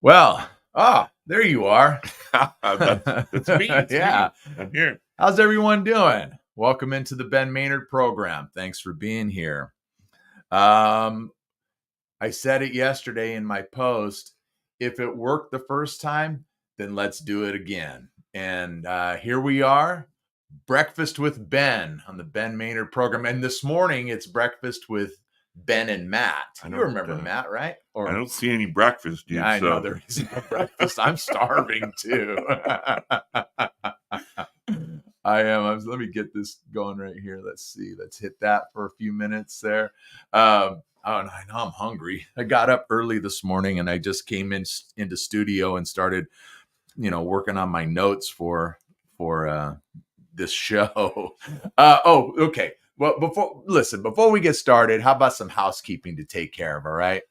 Well, there you are. That's me. It's Yeah. me. I'm here. How's everyone doing? Welcome into the Ben Maynard program. Thanks for being here. I said it yesterday in my post. If it worked the first time, then let's do it again. And here we are, Breakfast with Ben on the Ben Maynard program. And this morning it's breakfast with Ben and Matt. You remember Matt, right? I don't see any breakfast, dude. Yeah, I know there is no breakfast. I'm starving too. I am. Let me get this going right here. Let's see. Let's hit that for a few minutes there. Oh, and I know I'm hungry. I got up early this morning and I just came into studio and started, working on my notes for this show. Okay. Well, before we get started, how about some housekeeping to take care of? All right.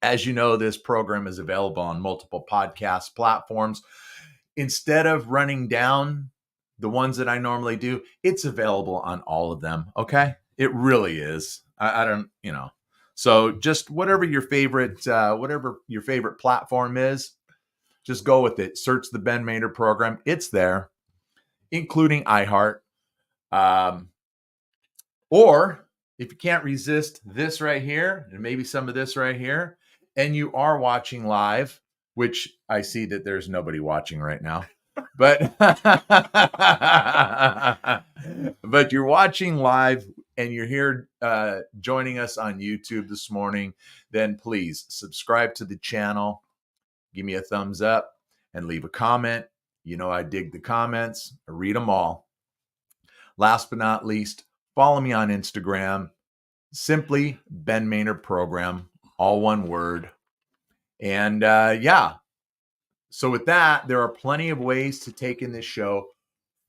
As you know, this program is available on multiple podcast platforms. Instead of running down the ones that I normally do, it's available on all of them. Okay. It really is. I don't, so just whatever your favorite platform is, just go with it. Search the Ben Maynard program. It's there, including iHeart. Or if you can't resist this right here, and maybe some of this right here, and you are watching live, which I see that there's nobody watching right now, but but you're watching live and you're here joining us on YouTube this morning, then please subscribe to the channel, give me a thumbs up, and leave a comment. I dig the comments. I read them all. Last but not least, follow me on Instagram, simply Ben Maynard Program, all one word. And so with that, there are plenty of ways to take in this show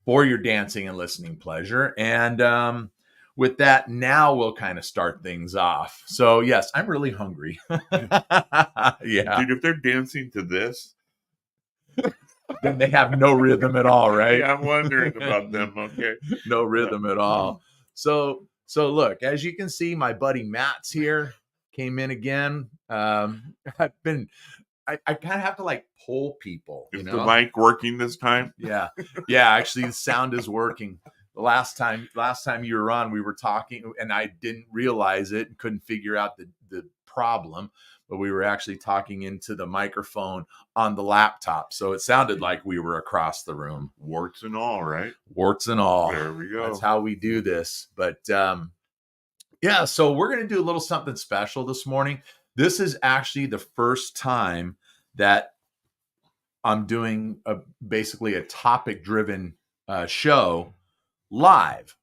for your dancing and listening pleasure. And with that, now we'll kind of start things off. So yes, I'm really hungry. Yeah. Dude, if they're dancing to this, then they have no rhythm at all, right? Yeah, I'm wondering about them. Okay. No rhythm at all. So look, as you can see, my buddy Matt's here, came in again. I kind of have to like pull people. Is the mic working this time? Yeah. Actually, the sound is working. The last time you were on, we were talking, and I didn't realize it, couldn't figure out the problem, but we were actually talking into the microphone on the laptop, so it sounded like we were across the room. Warts and all, right? Warts and all. There we go. That's how we do this. But yeah, so we're going to do a little something special this morning. This is actually the first time that I'm doing basically a topic-driven show live.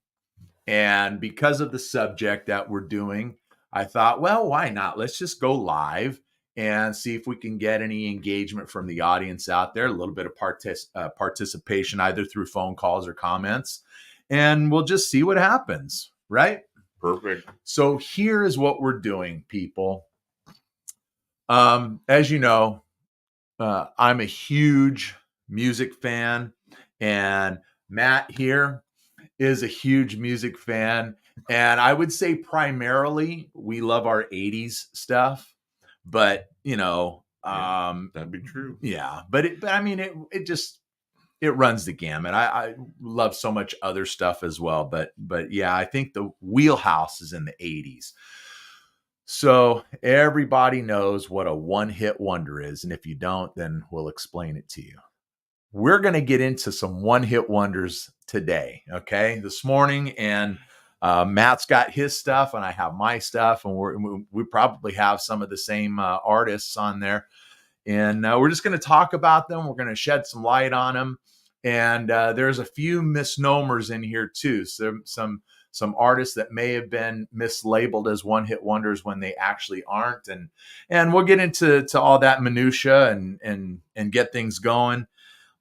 And because of the subject that we're doing, I thought, well, why not? Let's just go live and see if we can get any engagement from the audience out there, a little bit of participation, either through phone calls or comments. And we'll just see what happens, right? Perfect. So here is what we're doing, people. As you know, I'm a huge music fan, and Matt here is a huge music fan. And I would say primarily we love our 80s stuff, but that'd be true. Yeah, but I mean, it runs the gamut. I love so much other stuff as well, but yeah, I think the wheelhouse is in the 80s. So everybody knows what a one-hit wonder is. And if you don't, then we'll explain it to you. We're going to get into some one-hit wonders today, okay, this morning. And Matt's got his stuff and I have my stuff. And we probably have some of the same artists on there. And we're just going to talk about them. We're going to shed some light on them. And there's a few misnomers in here too. So some artists that may have been mislabeled as one-hit wonders when they actually aren't. And we'll get into all that minutia and get things going.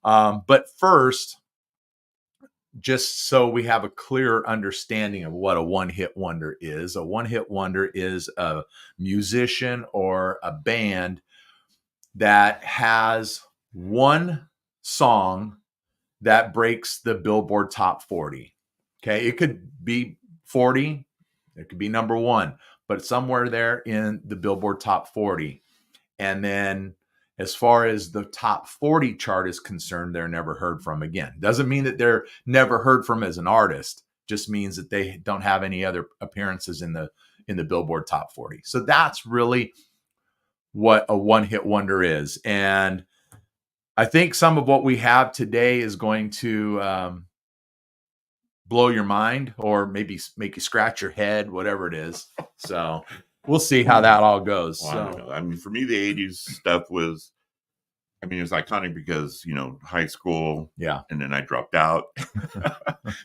But first, just so we have a clearer understanding of what a one-hit wonder is. A one-hit wonder is a musician or a band that has one song that breaks the Billboard Top 40. Okay, it could be 40, it could be number one, but somewhere there in the Billboard Top 40. And then As far as the top 40 chart is concerned, they're never heard from again. Doesn't mean that they're never heard from as an artist. Just means that they don't have any other appearances in the Billboard Top 40. So that's really what a one-hit wonder is. And I think some of what we have today is going to blow your mind, or maybe make you scratch your head, whatever it is. So we'll see how that all goes. Well, I So. don't know. I mean, for me, the 80s stuff was, I mean, it was iconic because, you know, high school. Yeah. And then I dropped out.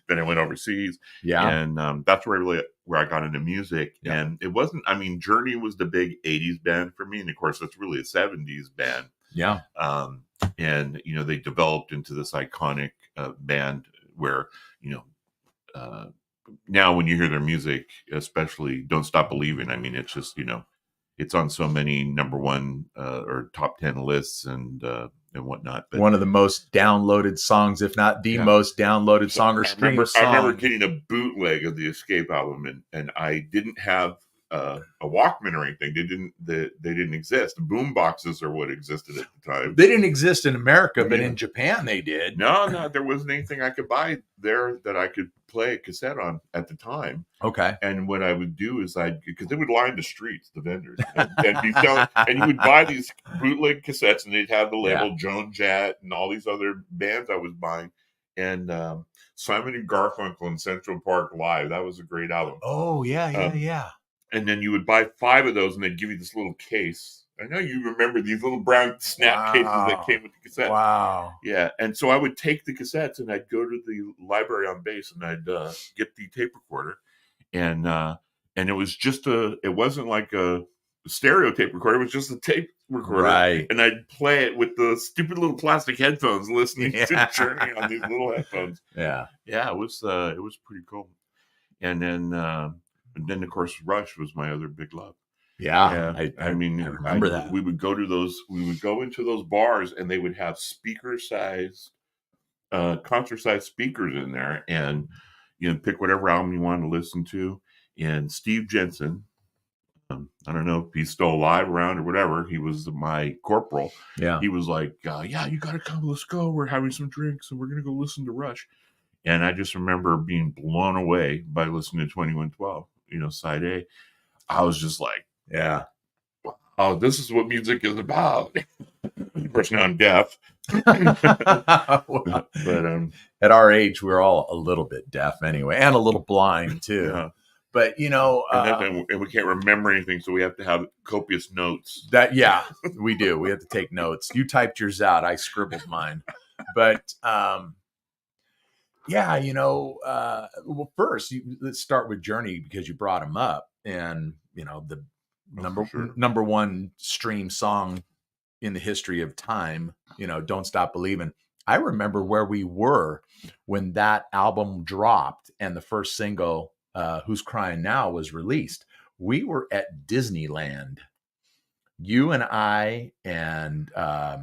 Then I went overseas. Yeah. And that's where I got into music. Yeah. And it wasn't, I mean, Journey was the big 80s band for me. And of course, that's really a 70s band. Yeah. And, you know, they developed into this iconic band where, you know, now when you hear their music, especially Don't Stop Believing, I mean, it's just, you know, it's on so many number one or top 10 lists and whatnot. But one of the most downloaded songs, if not the most downloaded song or streamed song. I remember getting a bootleg of the Escape album, and I didn't have a Walkman or anything. They didn't exist. The boom boxes are what existed at the time. They didn't exist in America, but in Japan they did. No, there wasn't anything I could buy there that I could play a cassette on at the time. Okay. And what I would do is because they would line the streets, the vendors, and be selling, and you would buy these bootleg cassettes, and they'd have the label Joan Jett and all these other bands I was buying. And Simon and Garfunkel and Central Park Live, that was a great album. Oh yeah. And then you would buy 5 of those, and they'd give you this little case. I know you remember these little brown snap cases that came with the cassette. Wow. Yeah. And so I would take the cassettes, and I'd go to the library on base, and I'd get the tape recorder. And it was just it wasn't like a stereo tape recorder. It was just a tape recorder. Right. And I'd play it with the stupid little plastic headphones, listening to Journey on these little headphones. Yeah. Yeah. It was pretty cool. And then of course, Rush was my other big love. Yeah. I mean, I remember that. We would go into those bars, and they would have speaker-sized, concert-sized speakers in there, and you know, pick whatever album you wanted to listen to. And Steve Jensen, I don't know if he's still alive, around, or whatever. He was my corporal. Yeah. He was like, "Yeah, you got to come. Let's go. We're having some drinks, and we're gonna go listen to Rush." And I just remember being blown away by listening to 2112. You know, side A. I was just like, yeah. Oh, this is what music is about. Of course, now I'm deaf. But at our age, we're all a little bit deaf anyway, and a little blind too. Yeah. But you know, and we can't remember anything, so we have to have copious notes. We do. We have to take notes. You typed yours out. I scribbled mine. But yeah, you know, well, first let's start with Journey, because you brought him up, and you know, the number one stream song in the history of time, you know, Don't Stop Believing. I remember where we were when that album dropped and the first single, Who's Crying Now, was released. We were at Disneyland. You and I, and I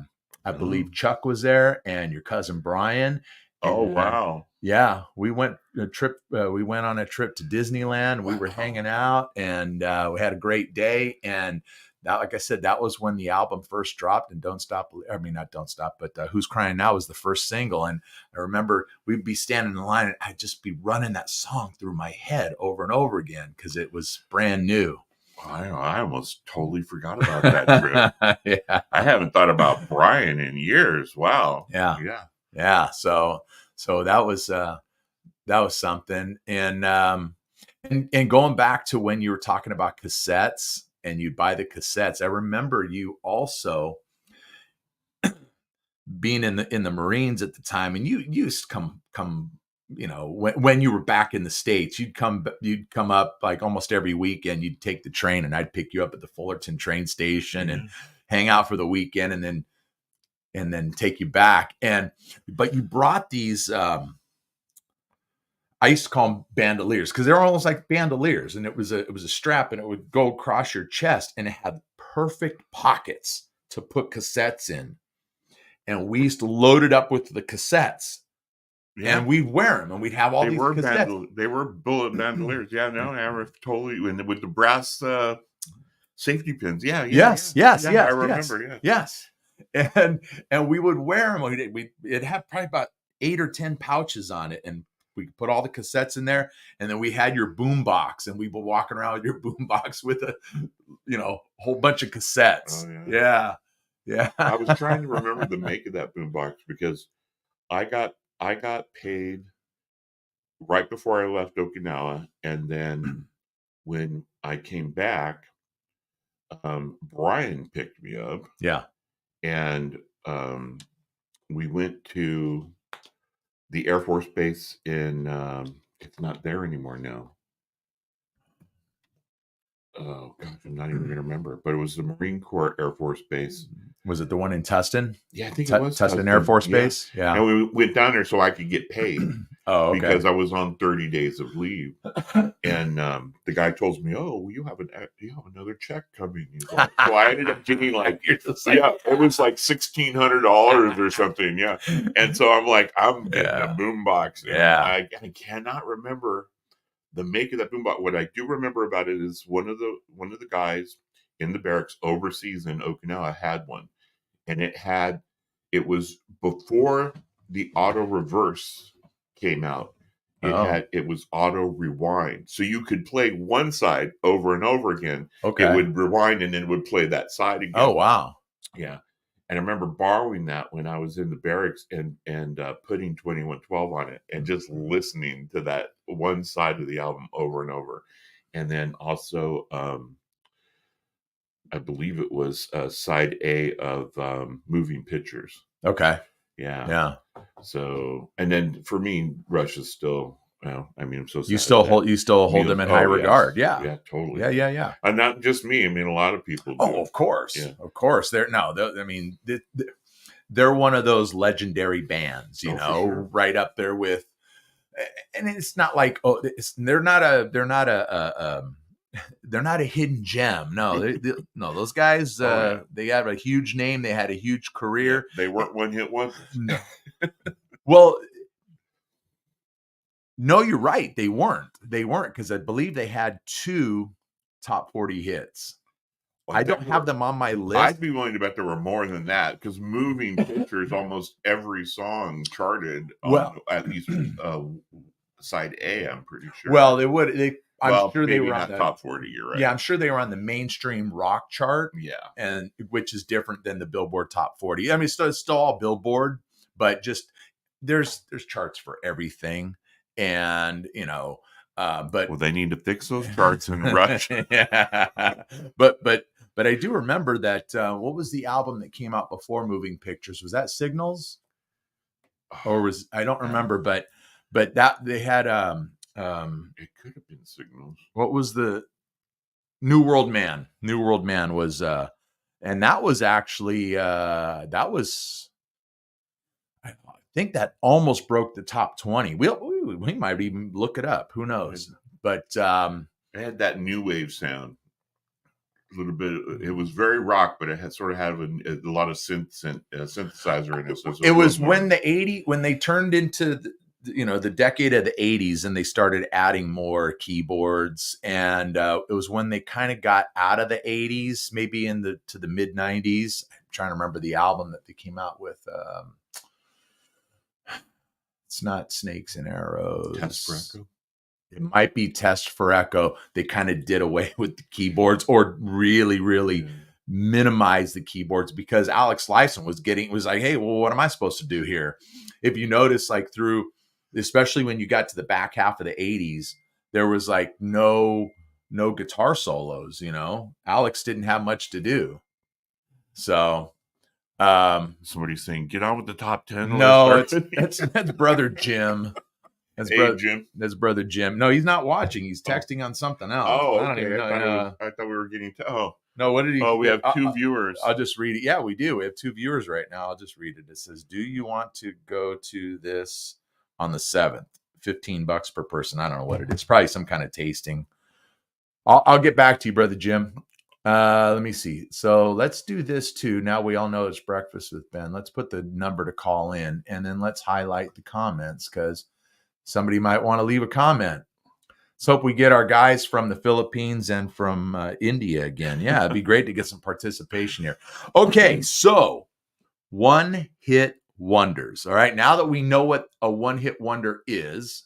believe Chuck was there, and your cousin Brian. Oh, wow. Yeah, we went on a trip to Disneyland. We were hanging out, and we had a great day. And that, like I said, that was when the album first dropped, and not Don't Stop, but Who's Crying Now was the first single. And I remember we'd be standing in line, and I'd just be running that song through my head over and over again because it was brand new. I almost totally forgot about that trip. Yeah. I haven't thought about Brian in years. Wow. Yeah. So that was something. And going back to when you were talking about cassettes and you buy the cassettes, I remember you also being in the Marines at the time, and you used to come, you know, when you were back in the States, you'd come up like almost every weekend. You'd take the train, and I'd pick you up at the Fullerton train station and hang out for the weekend, and then take you back. But you brought these, I used to call them bandoliers, because they're almost like bandoliers, and it was a strap, and it would go across your chest, and it had perfect pockets to put cassettes in. And we used to load it up with the cassettes, and we'd wear them, and we'd have all these cassettes. They were bullet bandoliers. Yeah, no, I remember totally, with the brass safety pins. Yes. I remember. Yes. and we would wear them. It had probably about 8 or 10 pouches on it, and we could put all the cassettes in there, and then we had your boom box, and we were walking around with your boom box with a whole bunch of cassettes. Oh, Yeah. I was trying to remember the make of that boombox because I got paid right before I left Okinawa, and then when I came back, Brian picked me up, Yeah. and we went to the Air Force Base in it's not there anymore now. Oh gosh, I'm not even going to remember, but it was the Marine Corps Air Force Base. Was it the one in Tustin? Yeah, I think it was Tustin Air Force Base. Yeah. And we went down there so I could get paid. Oh, okay. Because I was on 30 days of leave, and the guy told me, "Oh, well, you have another check coming." He's like, so I ended up getting like, it was like $1,600 or something. Yeah, and so I'm like, I'm getting a boombox. Yeah, I cannot remember the make of that boombox. What I do remember about it is one of the guys in the barracks overseas in Okinawa had one, and it was before the auto reverse came out. It was auto rewind, so you could play one side over and over again. Okay, it would rewind and then it would play that side again. Oh wow, yeah. And I remember borrowing that when I was in the barracks and putting 2112 on it and just listening to that one side of the album over and over. And then also, I believe it was side A of Moving Pictures. Okay. Yeah. So, and then for me, Rush is still, well, I mean, I'm so sad. You still hold them in high regard. Yeah. Yeah, totally. Yeah. And not just me. I mean, a lot of people do. Oh, of course. Yeah. Of course. They're one of those legendary bands, sure. Right up there with, and it's not like, they're not a hidden gem. No, no, those guys, they have a huge name. They had a huge career. Yeah, they weren't one-hit wonders. No. Well, no, you're right. They weren't because I believe they had 2 top 40 hits. I don't have them on my list. I'd be willing to bet there were more than that because Moving Pictures, almost every song charted on at least side A, I'm pretty sure. Well, I'm sure they were on the top 40. You're right. Yeah, I'm sure they were on the mainstream rock chart. Yeah, and which is different than the Billboard Top 40. I mean, it's still all Billboard, but just there's charts for everything, and but they need to fix those charts in Rush. Yeah, but I do remember that. What was the album that came out before Moving Pictures? Was that Signals, or I don't remember, but that they had. It could have been Signals. What was the New World Man? New World Man was, and that was actually I think that almost broke the top 20. We might even look it up. Who knows? But it had that new wave sound. A little bit. It was very rock, but it had a lot of synthesizer in it. So it was when when they turned into the decade of the 80s and they started adding more keyboards, and it was when they kind of got out of the 80s, maybe to the mid 90s. I'm trying to remember the album that they came out with. It's not Snakes and Arrows. Test for Echo. It might be Test for Echo. They kind of did away with the keyboards, or really minimized the keyboards, because Alex Lifeson was like, hey, well, what am I supposed to do here? If you notice, like especially when you got to the back half of the 80s, there was like no guitar solos. Alex didn't have much to do. So somebody's saying, get on with the top 10. No, that's brother Jim. Jim. That's brother Jim. No, he's not watching. He's texting on something else. Oh, I don't even know. I thought we were getting no, what did he? Oh, we have 2 viewers. I'll just read it. Yeah, we do. We have 2 viewers right now. I'll just read it. It says, do you want to go to this on the 7th? $15 per person. I don't know what it is. Probably some kind of tasting. I'll get back to you, brother Jim. Let me see. So let's do this too. Now we all know it's Breakfast with Ben. Let's put the number to call in, and then let's highlight the comments, because somebody might want to leave a comment. Let's hope we get our guys from the Philippines and from India again. Yeah, it'd be great to get some participation here. Okay, so one-hit wonders. All right. Now that we know what a one-hit wonder is,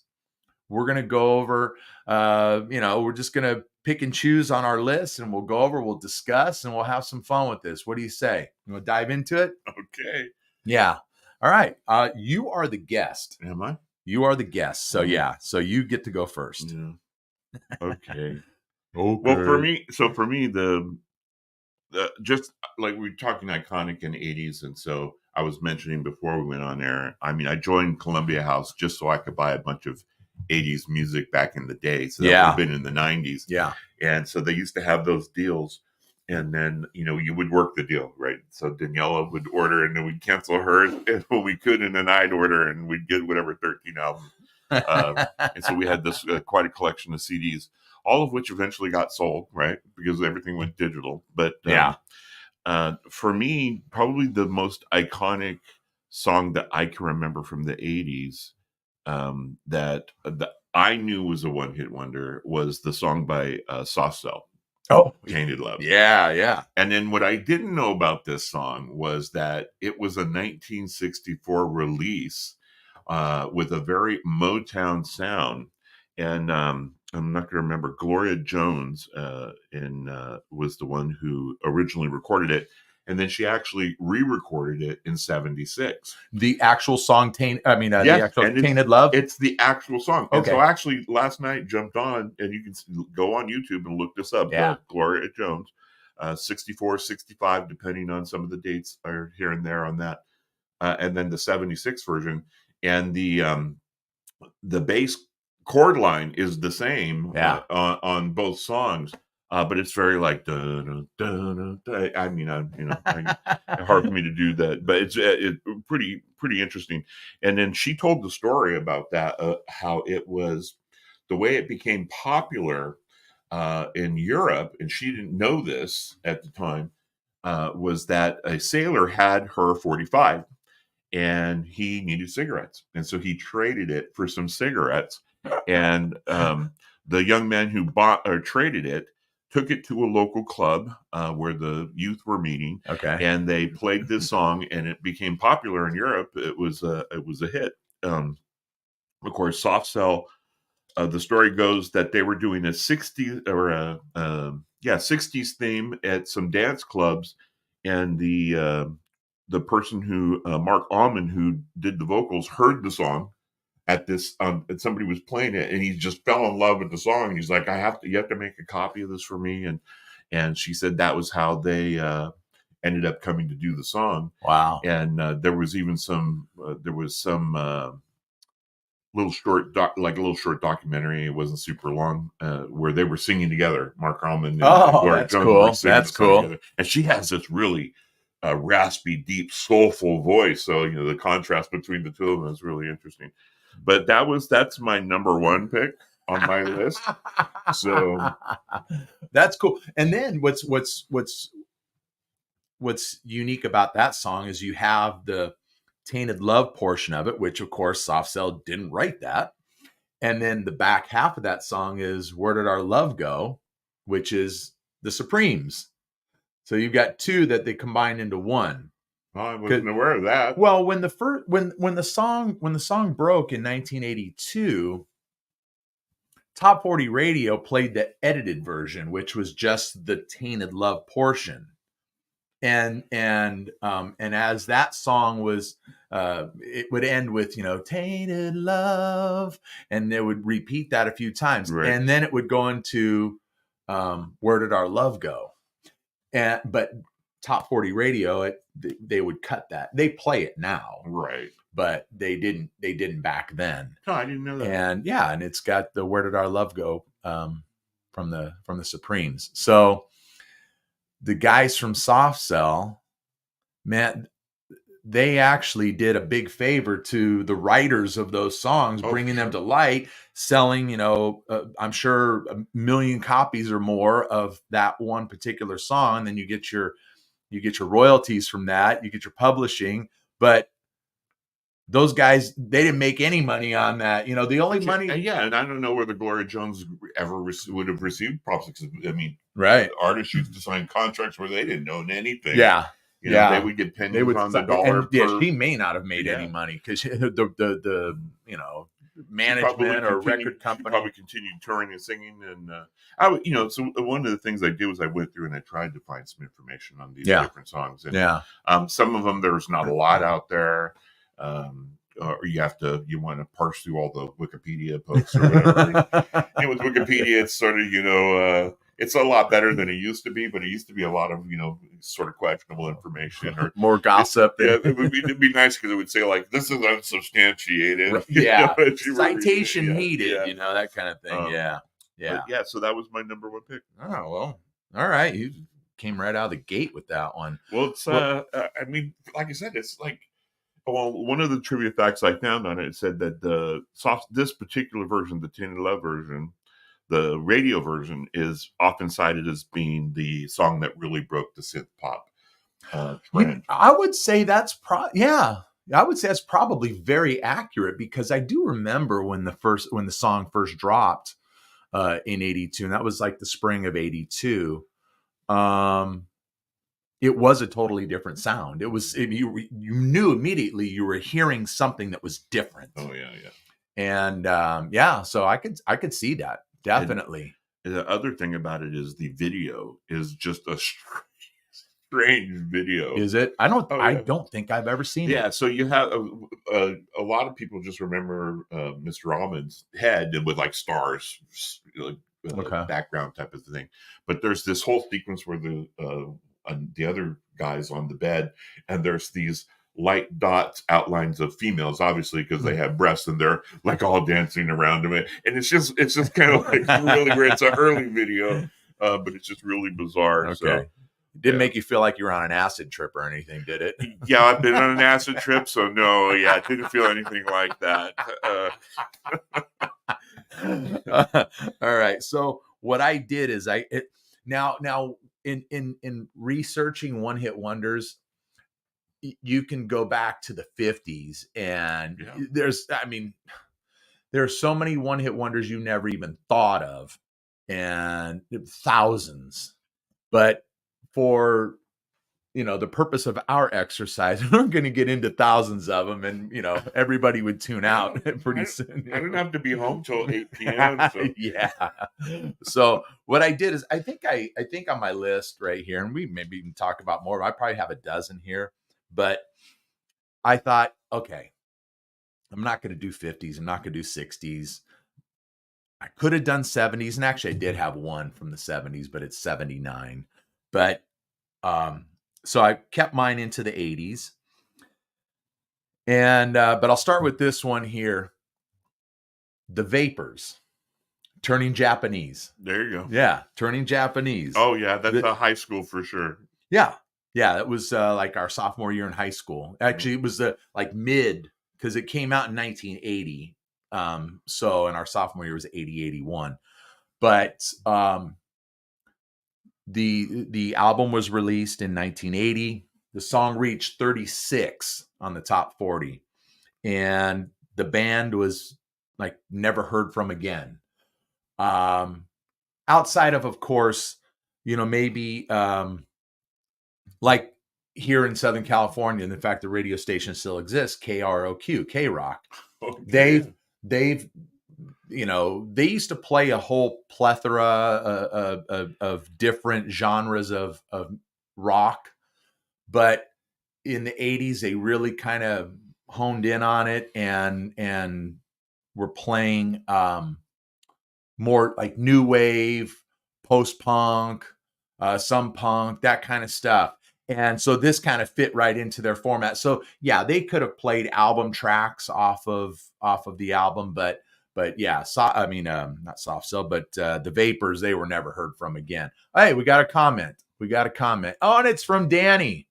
we're going to go over, we're just going to pick and choose on our list, and we'll go over, we'll discuss, and we'll have some fun with this. What do you say? You want to dive into it? Okay. Yeah. All right. You are the guest. Am I? You are the guest. So yeah. So you get to go first. Yeah. Okay. Okay. Well, for me, the just like we were talking iconic in the 80s, and so I was mentioning before we went on air, I mean, I joined Columbia House just so I could buy a bunch of 80s music back in the day. So that would have been in the 90s. Yeah. And so they used to have those deals. And then, you would work the deal, right? So Daniela would order and then we'd cancel hers when we could. And then I'd order and we'd get whatever 13 albums. And so we had this quite a collection of CDs, all of which eventually got sold, right? Because everything went digital. But for me, probably the most iconic song that I can remember from the 80s that I knew was a one-hit wonder was the song by Soft Cell. Oh, Tainted Love. Yeah. And then what I didn't know about this song was that it was a 1964 release with a very Motown sound. And I'm not going to remember. Gloria Jones was the one who originally recorded it. And then she actually re-recorded it in 76. The actual song, yes, the actual Tainted Love? It's the actual song. Okay. And so actually last night jumped on, and you can go on YouTube and look this up. Yeah. Gloria Jones, 64, 65, depending on some of the dates are here and there on that. And then the 76 version. And the bass chord line is the same on both songs. But it's very like hard for me to do that, but it's pretty interesting. And then she told the story about that, how it was the way it became popular in Europe, and she didn't know this at the time, was that a sailor had her 45 and he needed cigarettes, and so he traded it for some cigarettes, and the young man who bought or traded it took it to a local club where the youth were meeting. Okay. And they played this song, and it became popular in Europe. It was a hit. Of course, Soft Cell. The story goes that they were doing a 60s or a 60s theme at some dance clubs, and the person who Mark Almond, who did the vocals, heard the song at this and somebody was playing it, and he just fell in love with the song, and he's like, you have to make a copy of this for me. And she said that was how they ended up coming to do the song. Wow. And there was even some little short documentary. It wasn't super long, where they were singing together, Mark Almond and Gloria Jones. Cool. That's cool. Together. And she has this really raspy, deep, soulful voice. So the contrast between the two of them is really interesting. But that's my number one pick on my list. So that's cool. And then what's unique about that song is you have the Tainted Love portion of it, which of course Soft Cell didn't write that. And then the back half of that song is Where Did Our Love Go, which is the Supremes. So you've got two that they combine into one. Well, I wasn't aware of that. Well, when the song broke in 1982, Top 40 Radio played the edited version, which was just the Tainted Love portion. And as that song was, it would end with, Tainted Love, and they would repeat that a few times. Right. And then it would go into Where Did Our Love Go? But Top 40 Radio, they would cut that. They play it now. Right. But they didn't back then. No, I didn't know that. And and it's got the Where Did Our Love Go from the Supremes. So the guys from Soft Cell, man, they actually did a big favor to the writers of those songs, bringing them to light, selling, I'm sure 1 million copies or more of that one particular song. And then you get your royalties from that, you get your publishing, but those guys, they didn't make any money on that. The only money. Yeah, and I don't know whether Gloria Jones ever would have received props. I mean, right? Artists used to sign contracts where they didn't own anything. Yeah. They would get They pennies would, on the dollar and yeah, per. she may not have made any Yeah. money because the management or record She company. probably continued touring and singing, and I would, so one of the things I did was I went through and I tried to find some information on these Yeah, different songs, and yeah. some of them there's not a lot out there, or you want to parse through all the Wikipedia posts or whatever. With Wikipedia, it's sort of it's a lot better than it used to be, but it used to be a lot of sort of questionable information or more gossip. It'd be nice because it would say like this is unsubstantiated. Yeah, As you were reading it. citation needed. Yeah. That kind of thing. Yeah. But yeah, so that was my number one pick. Oh well, all right. You came right out of the gate with that one. Well, it's I mean, like I said, it's like. Well, one of the trivia facts I found on it said that this particular version, the 10 and Love version, the radio version, is often cited as being the song that really broke the synth pop trend. I would say that's I would say that's probably very accurate because I do remember when the song first dropped in '82, and that was like the spring of '82. It was a totally different sound. You knew immediately you were hearing something that was different. Oh yeah, yeah. And so I could see that definitely. And the other thing about it is the video is just a strange video. Is it? I don't think I've ever seen it. Yeah, so you have a lot of people just remember Mr. Almond's head with like stars, background type of thing. But there's this whole sequence where the other guys on the bed, and there's these light dots, outlines of females, obviously because they have breasts, and they're like all dancing around them, and it's just kind of like really weird. It's an early video, but it's just really bizarre. Okay. So, it didn't make you feel like you were on an acid trip or anything, did it? Yeah, I've been on an acid trip, so no, I didn't feel anything like that. All right. So what I did is now in researching one hit wonders, you can go back to the 50s and there's so many one hit wonders you never even thought of, and thousands. But for the purpose of our exercise, we're going to get into thousands of them, and everybody would tune out pretty soon. I didn't have to be home till 8 p.m. So. Yeah. So what I did is I think on my list right here, and we maybe even talk about more. I probably have a dozen here, but I thought, okay, I'm not going to do 50s. I'm not going to do 60s. I could have done 70s, and actually I did have one from the 70s, but it's 79. But so I kept mine into the 80s. And but I'll start with this one here. The Vapors, Turning Japanese. There you go. Yeah, Turning Japanese. Oh yeah, that's a high school for sure. Yeah, that was like our sophomore year in high school. Actually, it was like mid, because it came out in 1980. So in our sophomore year was 80, 81. But the album was released in 1980. The song reached 36 on the top 40, and the band was like never heard from again. Outside of course, maybe like here in Southern California, and in fact the radio station still exists, KROQ, K-Rock. Okay. They've they used to play a whole plethora of different genres of rock, but in the 80s they really kind of honed in on it and were playing more like new wave, post-punk, some punk, that kind of stuff. And so this kind of fit right into their format. So yeah, they could have played album tracks off of the album, but yeah, not Soft Cell, but the Vapors, they were never heard from again. Hey, we got a comment. Oh, and it's from Danny.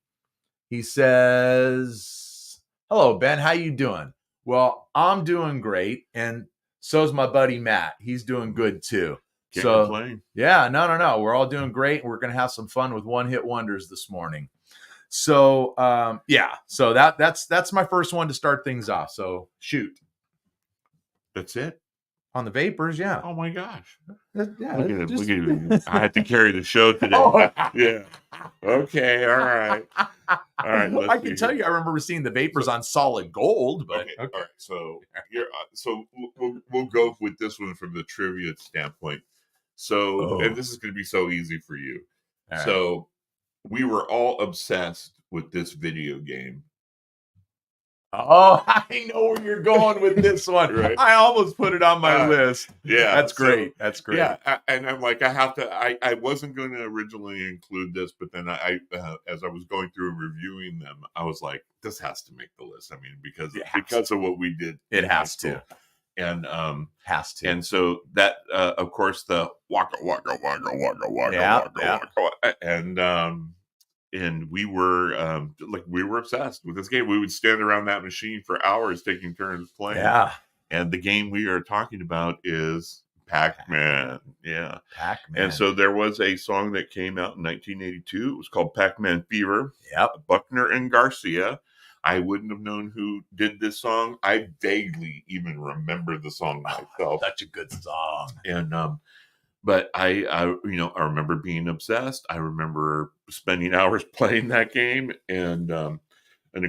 He says, "Hello, Ben. How you doing?" Well, I'm doing great, and so's my buddy Matt. He's doing good too. Can't complain. Yeah, no. We're all doing great. We're going to have some fun with one hit wonders this morning. So, so that's my first one to start things off. So shoot. That's it. On the Vapors, yeah. Oh my gosh. Yeah, Look it's at it. Look just at you. I had to carry the show today. Oh. Yeah. Okay. All right. All right. I Let's can see tell here. you I remember seeing the So Vapors on Solid Gold, but okay. All okay. right. So here. So we'll go with this one from the trivia standpoint. So, and Oh, this is going to be so easy for you. all right. So we were all obsessed with this video game. Oh, I know where you're going with this one. Right. I almost put it on my Uh, list. yeah. That's So great. That's yeah, great. and I'm like, I have to. I wasn't going to originally include this, but then as I was going through and reviewing them, I was like, this has to make the list. I mean, It has because of what we did It in high has school, to. and Has to. and so that of course the waka waka waka waka waka Yeah, waka yeah. waka, and we were obsessed with this game. We would stand around that machine for hours taking turns playing. Yeah. And the game we are talking about is Pac-Man. Yeah. Pac-Man. And so there was a song that came out in 1982. It was called Pac-Man Fever. Yep. Buckner and Garcia. I wouldn't have known who did this song. I vaguely even remember the song myself. Such a good song. And but I remember being obsessed. I remember spending hours playing that game, and of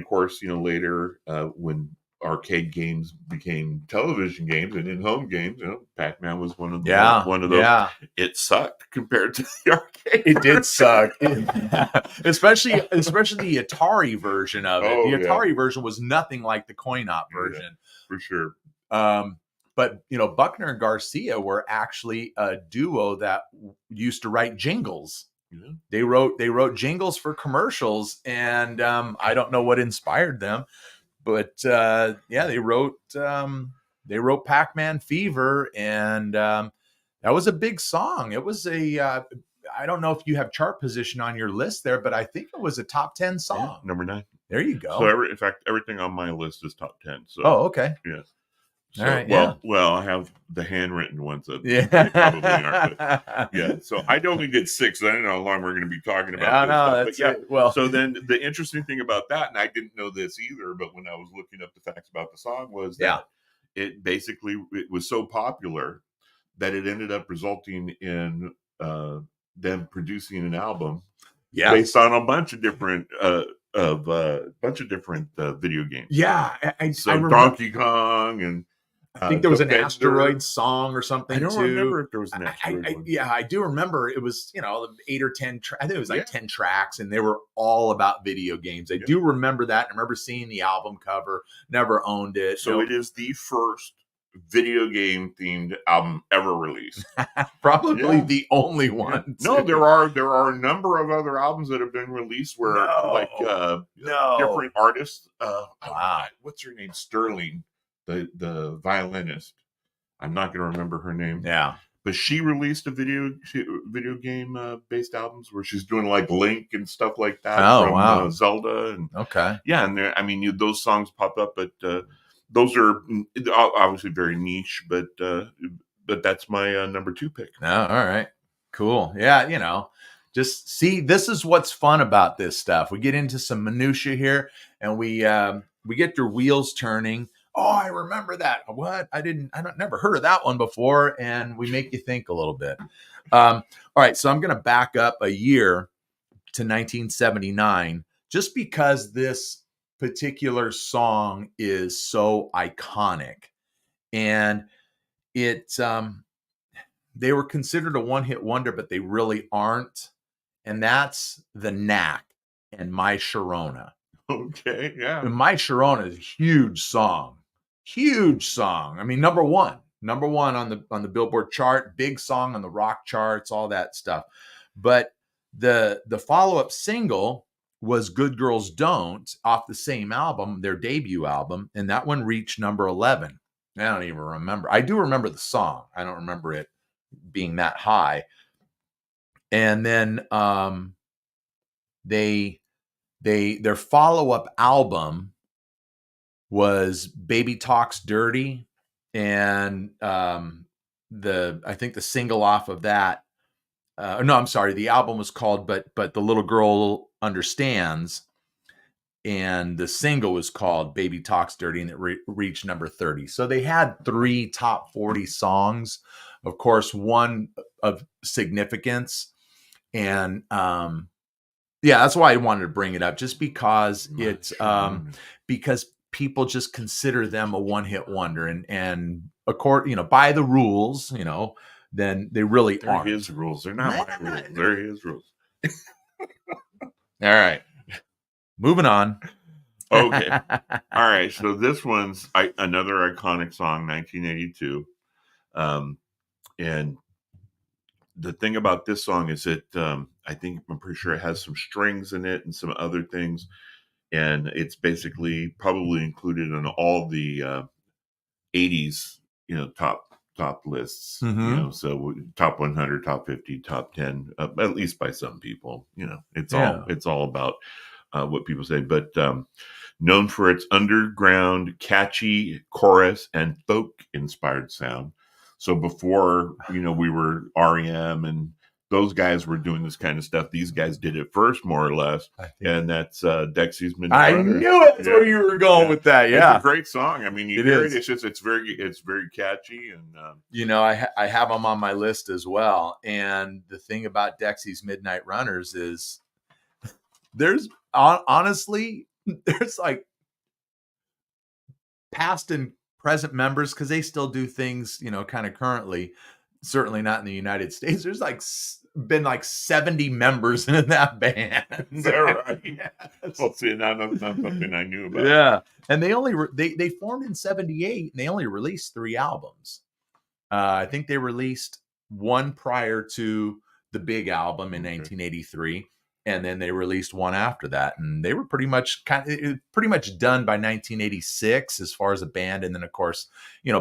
course, later when arcade games became television games and in-home games, Pac-Man was one of those. Yeah. It sucked compared to the arcade. It did suck, especially the Atari version of it. Oh, The yeah. Atari version was nothing like the coin-op version. Yeah, for sure. But Buckner and Garcia were actually a duo that used to write jingles. Yeah. They wrote jingles for commercials, and I don't know what inspired them, but they wrote Pac-Man Fever, and that was a big song. It was I don't know if you have chart position on your list there, but I think it was a top 10 song. Yeah, number 9. There you go. So in fact, everything on my list is top 10. So okay. Yes. So, All right, well, I have the handwritten ones that yeah. they probably aren't. But yeah, so I only did 6. I don't know how long we're going to be talking about this stuff. But yeah, it. Well, so then the interesting thing about that, and I didn't know this either, but when I was looking up the facts about the song, was that it was so popular that it ended up resulting in them producing an album based on a bunch of different video games. Yeah, I remember Donkey Kong and. I think there was an asteroid song or something. I don't too. remember if there was an asteroid one. Yeah, I do remember it was 8 or 10. I think it was like 10 tracks, and they were all about video games. I do remember that. I remember seeing the album cover. Never owned it. So it is the first video game themed album ever released. Probably the only one. No, there are a number of other albums that have been released where different artists. Wow, what's her name? Sterling. The violinist. I'm not going to remember her name. Yeah. But she released a video game based albums where she's doing like Link and stuff like that from Zelda. And yeah, and those songs pop up, but those are obviously very niche. But that's my number 2 pick. Oh, all right, cool. Yeah, just see, this is what's fun about this stuff. We get into some minutia here, and we get your wheels turning. Oh, I remember that. What? I never heard of that one before. And we make you think a little bit. All right. So I'm going to back up a year to 1979, just because this particular song is so iconic. And they were considered a one-hit wonder, but they really aren't. And that's The Knack and My Sharona. Okay, yeah. And My Sharona is a huge song. Huge song. I mean, number one on the Billboard chart, big song on the rock charts, all that stuff. But the follow-up single was Good Girls Don't off the same album, their debut album, and that one reached number 11. I don't even remember. I do remember the song. I don't remember it being that high. And then their follow-up album was Baby Talks Dirty, and I think the single off of that, no, I'm sorry, the album was called But the Little Girl Understands, and the single was called Baby Talks Dirty, and it reached number 30. So they had 3 top 40 songs, of course, one of significance. And yeah, that's why I wanted to bring it up, just because it's because people just consider them a one-hit wonder, and by the rules, then they really They're aren't. his rules. They're not my rules. They're his rules. All right. Moving on. Okay. All right. So this one's another iconic song, 1982. And the thing about this song is that I'm pretty sure it has some strings in it and some other things. And it's basically probably included in all the 80s, top lists, so top 100, top 50, top 10, at least by some people, it's all about what people say, but known for its underground, catchy chorus and folk inspired sound. So before, we were REM and those guys were doing this kind of stuff. These guys did it first, more or less, and that's Dexy's Midnight Runners. I knew it. That's where you were going with that. Yeah, it's a great song. I mean, you hear it. It's just it's very catchy, and I have them on my list as well. And the thing about Dexy's Midnight Runners is there's honestly there's like past and present members, because they still do things kind of currently. Certainly not in the United States. There's been 70 members in that band. Is that right? Yes. Well, see, not something I knew about. Yeah, and they only they formed in '78, and they only released 3 albums. I think they released one prior to the big album in 1983, and then they released one after that, and they were pretty much done by 1986 as far as a band. And then, of course,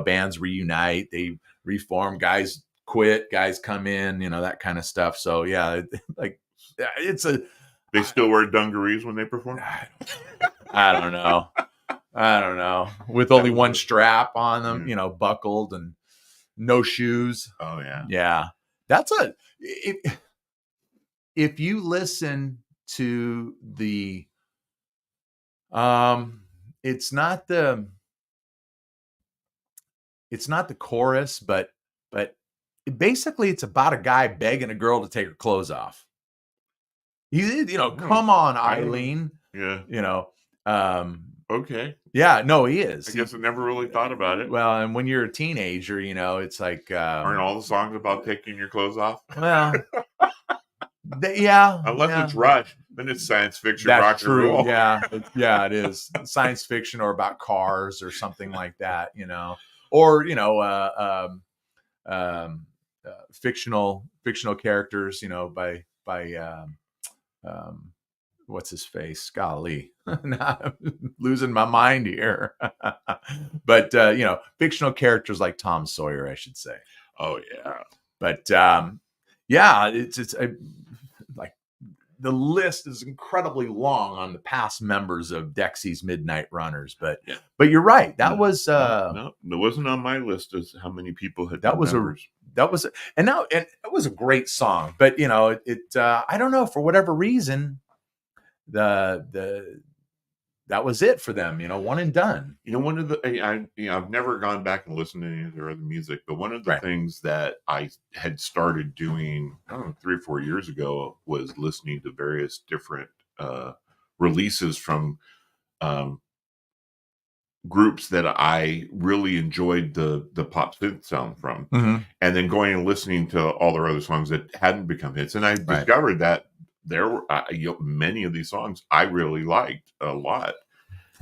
bands reunite, they reform, guys quit, guys come in, that kind of stuff. So yeah, they still wear dungarees when they perform. I don't know, with only one strap on them, buckled, and no shoes. Oh yeah. Yeah. If you listen to the it's not the chorus, but basically it's about a guy begging a girl to take her clothes off. Come on, Eileen. Yeah. Okay. Yeah, no, he is. I guess I never really thought about it. Well, and when you're a teenager, it's like aren't all the songs about taking your clothes off? Well, yeah. Unless it's Rush, then it's science fiction. That's rock true. And roll. Yeah, it is science fiction or about cars or something like that. Or fictional characters. By what's his face? Golly, I'm losing my mind here. But fictional characters like Tom Sawyer, I should say. Oh yeah. But yeah, it's like the list is incredibly long on the past members of Dexy's Midnight Runners. But you're right. That was no, it wasn't on my list as how many people had. That was members. And it was a great song. But I don't know, for whatever reason, that was it for them, one and done. One of the I've never gone back and listened to any of their other music, but one of the things that I had started doing, I don't know, 3 or 4 years ago, was listening to various different releases from groups that I really enjoyed the pop synth sound from, and then going and listening to all their other songs that hadn't become hits, and I discovered that there were many of these songs I really liked a lot.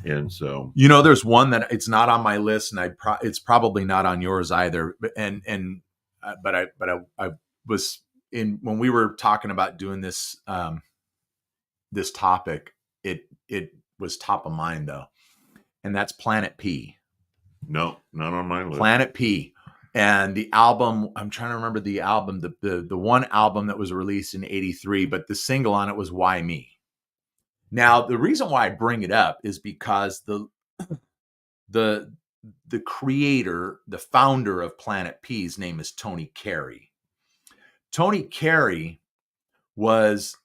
And so there's one that it's not on my list, and it's probably not on yours either, but I was in when we were talking about doing this this topic, it was top of mind though, and that's Planet P. No, not on my list. Planet P. And the album, I'm trying to remember the album, the one album that was released in '83, but the single on it was Why Me. Now, the reason why I bring it up is because the creator, the founder of Planet P's name is Tony Carey. Tony Carey was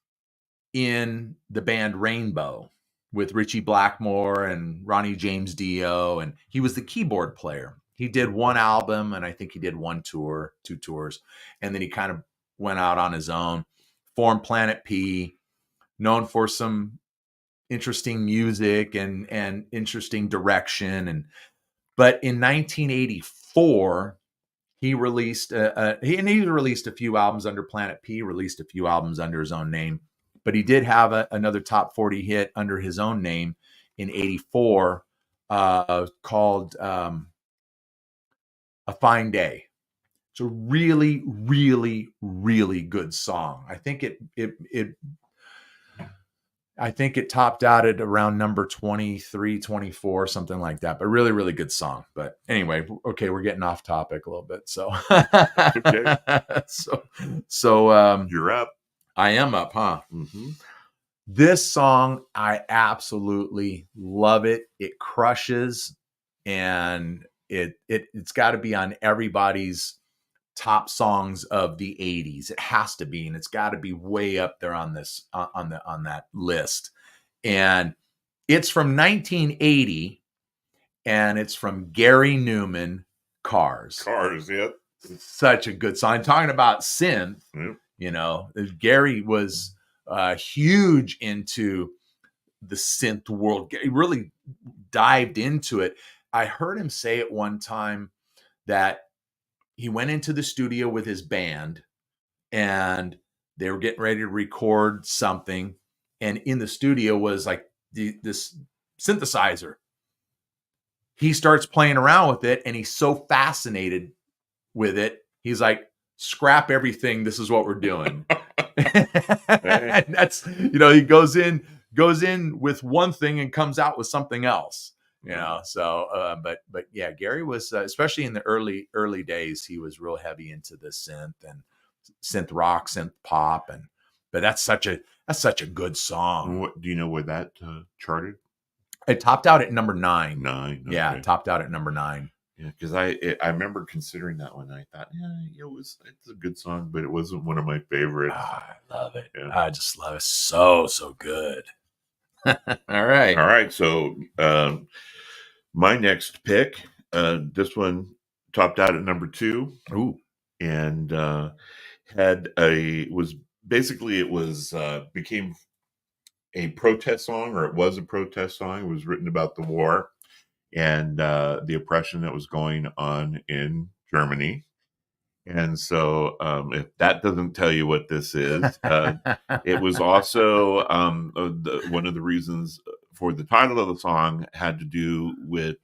in the band Rainbow with Richie Blackmore and Ronnie James Dio, and he was the keyboard player. He did one album, and I think he did one tour, two tours, and then he kind of went out on his own. Formed Planet P, known for some interesting music and interesting direction. And but in 1984, he released he released a few albums under Planet P, released a few albums under his own name, but he did have another top 40 hit under his own name in '84 called "A Fine Day." It's a really, really, really good song. I think it topped out at around number 23, 24, something like that. But really, really good song. But anyway, okay, we're getting off topic a little bit. So, Okay. so You're up. I am up, huh? Mm-hmm. This song, I absolutely love it. It crushes, and it's got to be on everybody's top songs of the 80s. It has to be, and it's got to be way up there on this on that list. And it's from 1980, and it's from Gary Newman, Cars. Cars, yep. Such a good song. I'm talking about synth. Yep. You know, Gary was huge into the synth world. He really dived into it. I heard him say at one time that he went into the studio with his band and they were getting ready to record something. And in the studio was like this synthesizer. He starts playing around with it and he's so fascinated with it. He's like, scrap everything. This is what we're doing. And that's, he goes in with one thing and comes out with something else. So but yeah, Gary was especially in the early days, he was real heavy into the synth and synth rock, synth pop, but that's such a good song. What do you know where that charted? It topped out at number 9. 9. Okay. Yeah, it topped out at number 9. Yeah, because I remember considering that one. I thought, it's a good song, but it wasn't one of my favorites. I love it. Yeah. I just love it. So good. All right. So my next pick, this one topped out at number 2. Ooh. And became a protest song, or it was a protest song. It was written about the war and the oppression that was going on in Germany. And so if that doesn't tell you what this is, it was also one of the reasons for the title of the song had to do with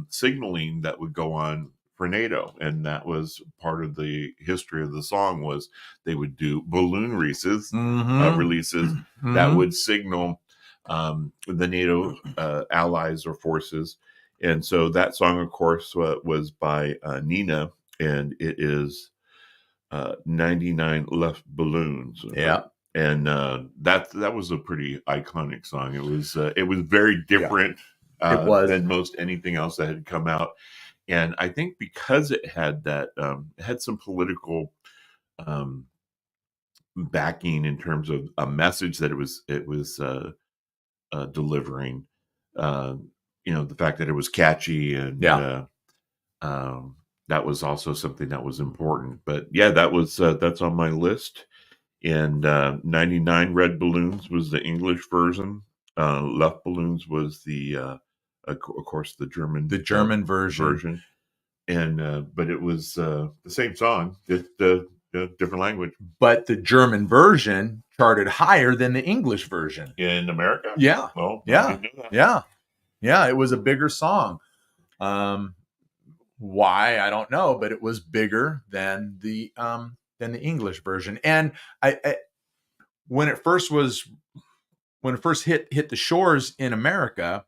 signaling that would go on for NATO. And that was part of the history of the song, was they would do balloon releases that would signal the NATO allies or forces. And so that song, of course, was by Nina, and it is 99 Left Balloons. Yeah. And that was a pretty iconic song. It was very different than most anything else that had come out. And I think because it had that, it had some political backing in terms of a message that it was delivering. The fact that it was catchy, and that was also something that was important. But yeah, that's on my list. And 99 Red Balloons was the English version. Left Balloons was of course, the German version. And but it was the same song, just different language. But the German version charted higher than the English version in America. Yeah. Well, yeah. It was a bigger song. Why, I don't know, but it was bigger than the English version. And when it first hit the shores in America,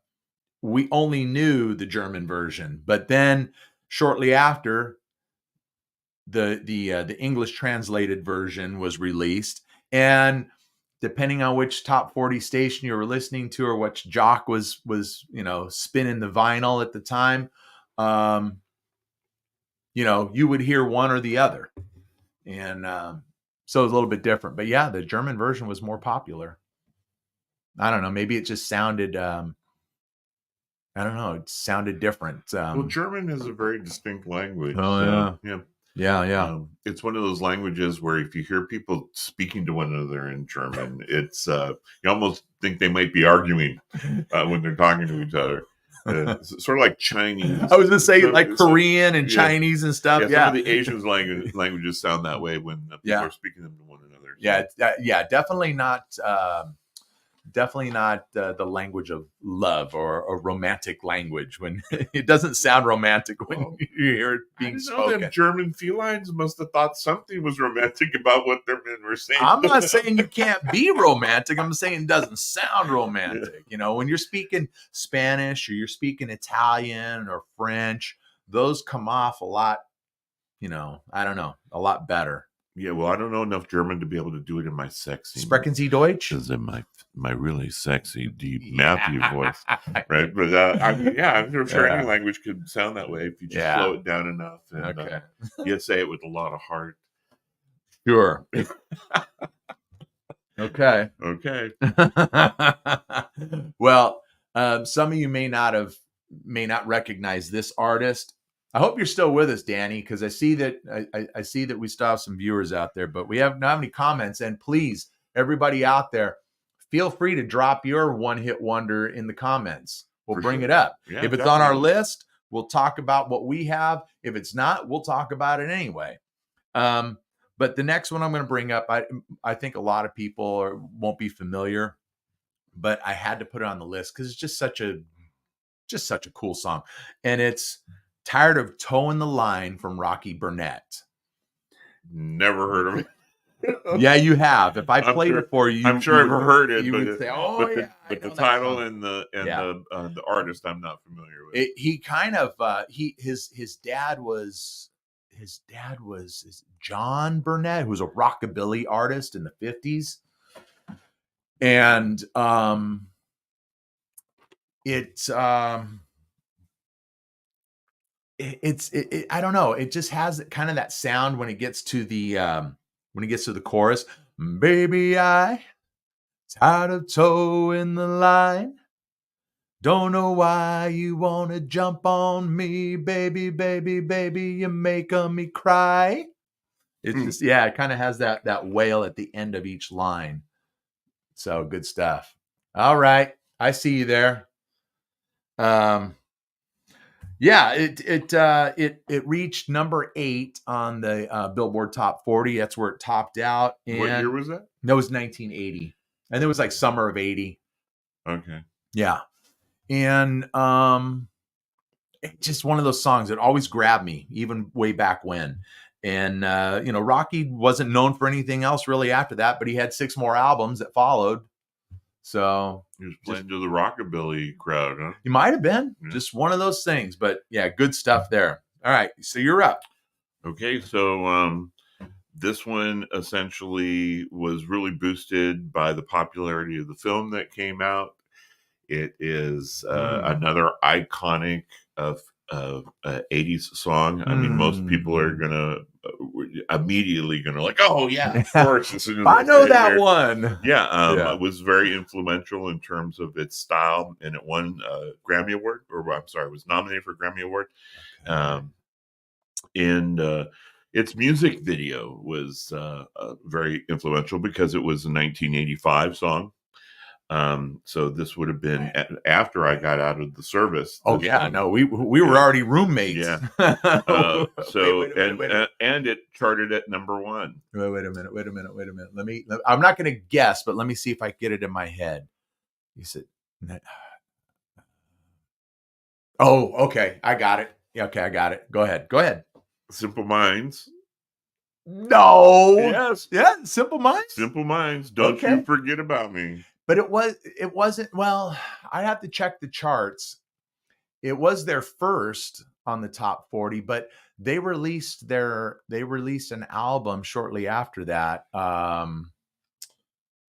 we only knew the German version. But then shortly after, the English translated version was released, and depending on which top 40 station you were listening to or which jock was spinning the vinyl at the time, you would hear one or the other. And so it was a little bit different. But yeah, the German version was more popular. I don't know. Maybe it just sounded. I don't know. It sounded different. Well, German is a very distinct language. Oh So, yeah, yeah. yeah. It's one of those languages where if you hear people speaking to one another in German, it's you almost think they might be arguing when they're talking to each other. It's sort of like Chinese. I was gonna say like So, Korean and yeah, Chinese and stuff. yeah. Some of the Asian languages sound that way when people Yeah. are speaking them to one another. Yeah, yeah, definitely not. Definitely not the language of love or a romantic language. When it doesn't sound romantic when Well, you hear it I being don't know. Them spoken. German felines must have thought something was romantic about what their men were saying. I'm not saying you can't be romantic. I'm saying it doesn't sound romantic. You know, when you're speaking Spanish or you're speaking Italian or French, those come off a lot. You know, I don't know, a lot better. Yeah, well, I don't know enough German to be able to do it in my sexy. Sprechen Sie Deutsch? Because in my really sexy, deep Yeah. Matthew voice, right? But I'm sure any language could sound that way if you just slow it down enough, and Okay. you say it with a lot of heart. Sure. Okay. Okay. Well, some of you may not recognize this artist. I hope you're still with us, Danny, because I see that I see that we still have some viewers out there, but we don't have any comments. And please, everybody out there, feel free to drop your one-hit wonder in the comments. We'll bring it up. Yeah, if it's on our list, we'll talk about what we have. If it's not, we'll talk about it anyway. But the next one I'm going to bring up, I think a lot of people won't be familiar, but I had to put it on the list because it's just such a cool song, and it's "Tired of Towing the Line" from Rocky Burnett. Never heard of it. Yeah, you have. If I played it for you, I'm sure I've heard it. You would say, "Oh, yeah." But the title and the artist, I'm not familiar with. He kind of his dad was John Burnett, who was a rockabilly artist in the 50s. And it's I don't know, it just has kind of that sound when it gets to the chorus. Baby, I tired of towing the line. Don't know why you want to jump on me, baby, baby, baby, you're making me cry. It's just, it kind of has that wail at the end of each line. So good stuff. All right. I see you there. It reached number 8 on the Billboard Top 40. That's where it topped out. And what year was that? That was 1980. And it was like summer of 80. Okay. Yeah. And it's just one of those songs that always grabbed me, even way back when. And Rocky wasn't known for anything else really after that, but he had 6 more albums that followed. So he was playing to the rockabilly crowd, huh? He might have been just one of those things, but yeah, good stuff there. All right, so you're up. Okay, so this one essentially was really boosted by the popularity of the film that came out. It is another iconic of 80s song. I mean, most people are immediately gonna like, oh yeah, of course. As soon as I know that one. Yeah, it was very influential in terms of its style, and it won a Grammy Award, it was nominated for a Grammy Award. Okay. And its music video was very influential because it was a 1985 song. So this would have been after I got out of the service. Oh yeah, no, we were already roommates. Yeah. And it charted at number 1. Wait a minute. I'm not going to guess, but let me see if I get it in my head. You said, oh, okay, I got it. Okay, I got it. Go ahead. Simple Minds. No. Yes. Yeah, Simple Minds. Simple Minds. Don't you forget about me. But it wasn't, well, I have to check the charts. It was their first on the top 40, but they released an album shortly after that. I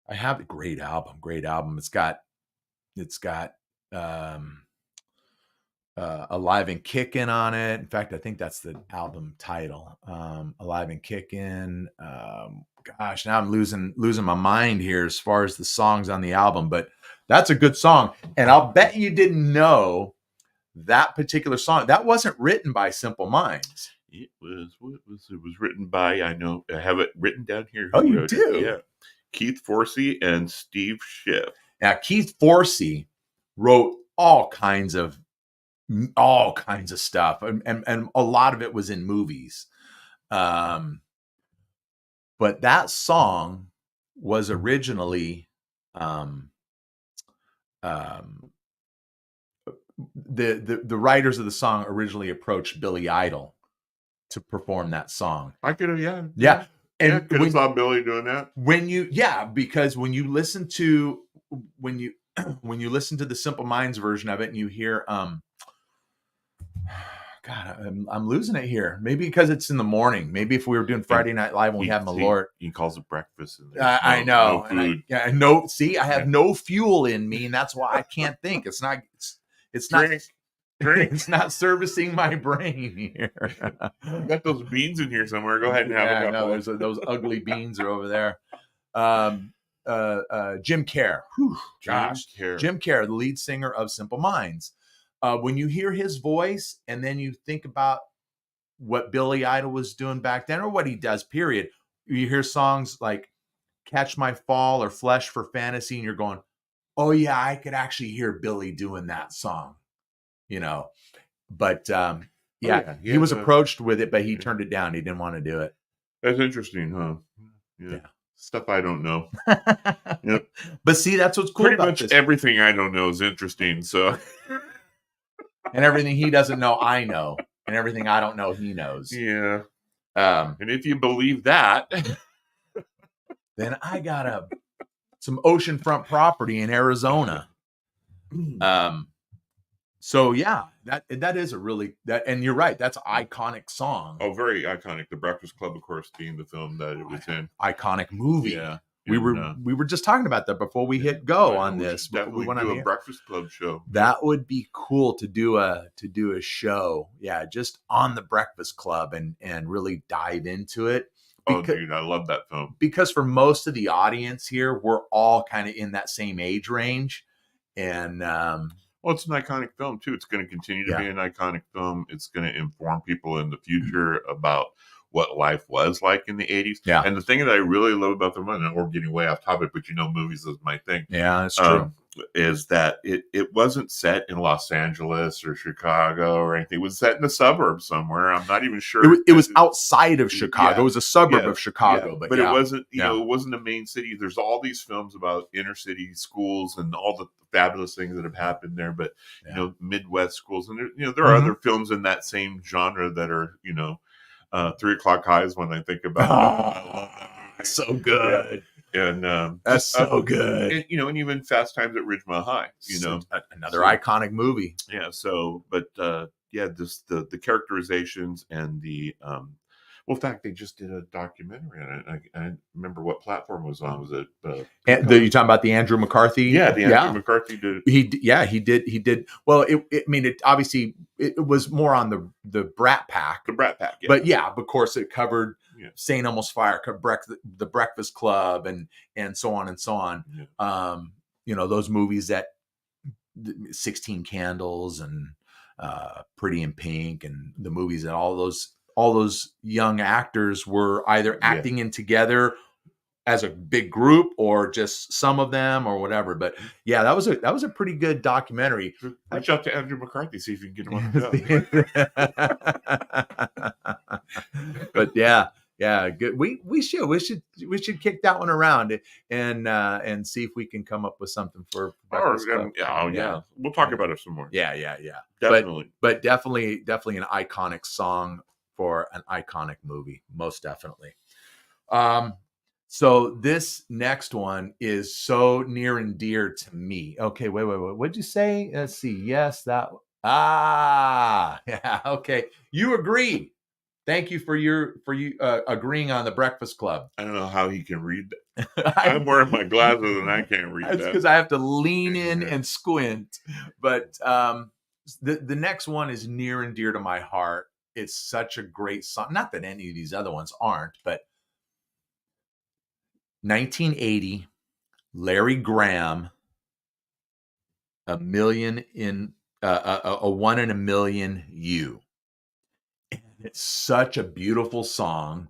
have a great album. It's got Alive and Kickin' on it. In fact, I think that's the album title. Alive and Kickin'. Gosh, now I'm losing my mind here as far as the songs on the album, but That's a good song. And I'll bet you didn't know that particular song. That wasn't written by Simple Minds. It was written by, I know, I have it written down here Oh, who you wrote it. do? Yeah. Keith Forsey and Steve Schiff. Now, Keith Forsey wrote all kinds of stuff, and a lot of it was in movies. But that song was originally um, the writers of the song originally approached Billy Idol to perform that song. I could have, Yeah. And could have saw Billy doing that. Because when you listen to when you listen to the Simple Minds version of it, and you hear God, I'm losing it here. Maybe because it's in the morning. Maybe if we were doing Friday Night Live and we had Malort. He calls it breakfast. And I know. No food. I have no fuel in me, and that's why I can't think. It's not. Drink. It's not servicing my brain here. Got those beans in here somewhere. Go ahead and have a couple. No, those ugly beans are over there. Jim Kerr. Whew, gosh, Jim Kerr, the lead singer of Simple Minds. When you hear his voice, and then you think about what Billy Idol was doing back then, or what he does, period. You hear songs like "Catch My Fall" or "Flesh for Fantasy," and you're going, "Oh yeah, I could actually hear Billy doing that song." But he was approached with it, but he turned it down. He didn't want to do it. That's interesting, huh? Yeah. Stuff I don't know. Yep. But see, that's what's cool. Pretty much everything I don't know is interesting. So, and everything he doesn't know, I know, and everything I don't know, he knows. Yeah. And if you believe that, then I got some oceanfront property in Arizona. So yeah, that is a really and you're right. That's an iconic song. Oh, very iconic. The Breakfast Club, of course, being the film that it was in. Iconic movie. Yeah. We were just talking about that before we hit go on this. We went on a Breakfast Club show. That would be cool to do a show. Yeah, just on the Breakfast Club and really dive into it. Dude, I love that film. Because for most of the audience here, we're all kind of in that same age range. And well, it's an iconic film too. It's going to continue to be an iconic film. It's going to inform people in the future about what life was like in the 80s. Yeah. And the thing that I really love about the movie, and we're getting way off topic, but movies is my thing. Yeah, that's true. Is that it wasn't set in Los Angeles or Chicago or anything. It was set in the suburbs somewhere. I'm not even sure. It was outside of Chicago. Yeah. It was a suburb of Chicago. Yeah. But it wasn't, it wasn't a main city. There's all these films about inner city schools and all the fabulous things that have happened there. But, Midwest schools. And, there are other films in that same genre that are, 3 O'Clock Highs when I think about I love that movie. So good. Yeah. And that's so good. And, and even Fast Times at Ridgemont High, another iconic movie. Yeah. So, but just the characterizations and the in fact, they just did a documentary on it. I don't remember what platform it was on. Was it? You talking about the Andrew McCarthy? Yeah, the Andrew McCarthy did. He did. Well, it obviously it was more on the Brat Pack. The Brat Pack. Yeah. But of course, it covered St. Elmo's Fire, the Breakfast Club, and so on and so on. Yeah. Those movies that 16 Candles and Pretty in Pink, and the movies that all those young actors were either acting in together as a big group or just some of them or whatever. But that was a pretty good documentary. Reach out to Andrew McCarthy, see if you can get him on the show. But good. We should kick that one around and see if we can come up with something for Breakfast Club. We'll talk about it some more. Yeah. Definitely. But definitely an iconic song for an iconic movie, most definitely. So this next one is so near and dear to me. Okay, wait. What'd you say? Let's see. Yes, that. Yeah. Okay, you agree. Thank you for agreeing on the Breakfast Club. I don't know how he can read that. I'm wearing my glasses and I can't read that. That's because I have to lean in and squint. But the next one is near and dear to my heart. It's such a great song. Not that any of these other ones aren't, but 1980, Larry Graham a million in a 1 in a million you. And it's such a beautiful song.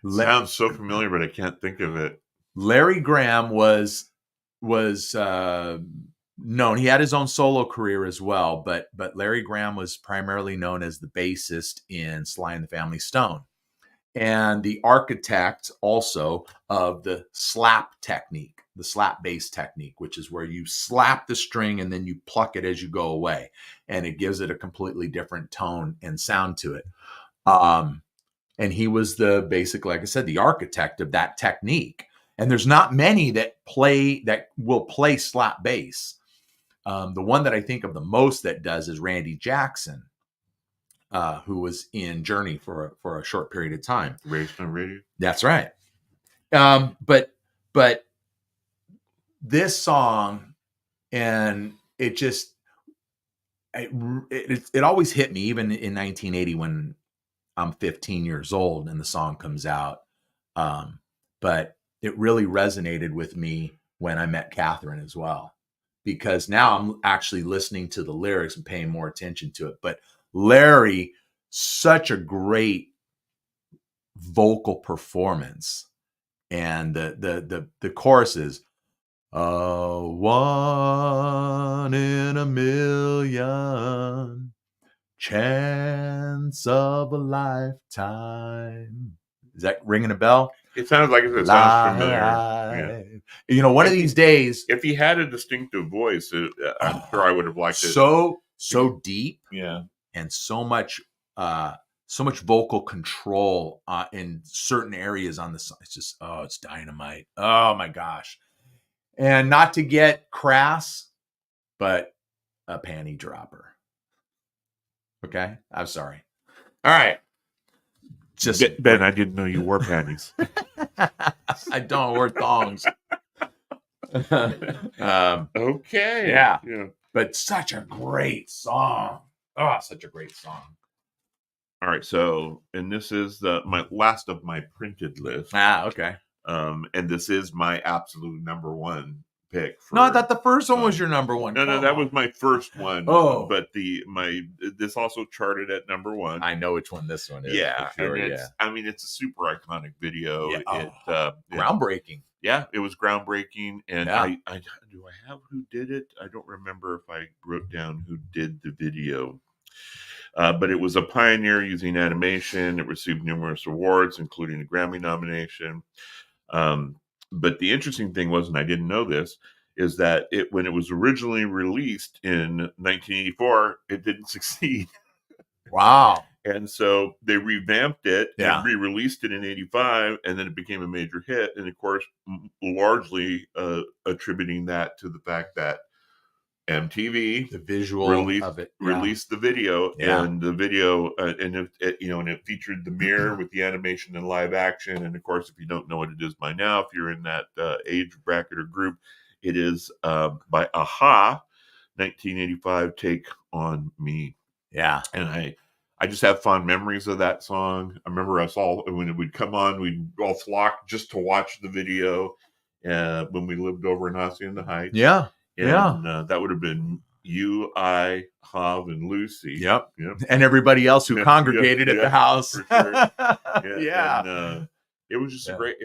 Sounds so familiar, but I can't think of it. Larry Graham was known. He had his own solo career as well, but Larry Graham was primarily known as the bassist in Sly and the Family Stone, and the architect also of the slap technique, the slap bass technique, which is where you slap the string and then you pluck it as you go away, and it gives it a completely different tone and sound to it. And he was like I said, the architect of that technique. And there's not many that will play slap bass. The one that I think of the most that does is Randy Jackson, who was in Journey for a short period of time. Raised on Radio. That's right. But this song, and it always hit me, even in 1980 when I'm 15 years old and the song comes out. But it really resonated with me when I met Catherine as well, because now I'm actually listening to the lyrics and paying more attention to it. But Larry, such a great vocal performance. And the chorus is, 1 in a million, chance of a lifetime. Is that ringing a bell? It sounds like it sounds familiar. Yeah. One of these days, if he had a distinctive voice, I'm sure I would have liked it. So deep, and so much vocal control in certain areas on the song. It's just, it's dynamite. Oh my gosh! And not to get crass, but a panty dropper. Okay, I'm sorry. All right. Just Ben, I didn't know you wore panties. I don't wear thongs. Okay. Yeah. But such a great song. Oh, such a great song. All right. So, and this is my last of my printed list. Okay. And this is my absolute number one pick. No, I thought the first one was your number one. No, that was my first one. Oh, but this also charted at number one. I know which one this one is. Yeah, for sure, it's a super iconic video. Yeah. Groundbreaking. Yeah, it was groundbreaking. And I have who did it? I don't remember if I wrote down who did the video. But it was a pioneer using animation. It received numerous awards, including a Grammy nomination. But the interesting thing was, and I didn't know this, is that when it was originally released in 1984, it didn't succeed. Wow. And so they revamped it and re-released it in 85, and then it became a major hit. And of course, largely attributing that to the fact that MTV, the visual of it, released the video, and the video, and it featured the mirror with the animation and live action. And of course, if you don't know what it is by now, if you're in that age bracket or group, it is by Aha, 1985, Take on Me. Yeah, and I just have fond memories of that song. I remember us all, when it would come on, we'd all flock just to watch the video when we lived over in Hacienda Heights. Yeah. And that would have been you, I, Hav, and Lucy. Yep. And everybody else who congregated at the house. For sure. And it was just a great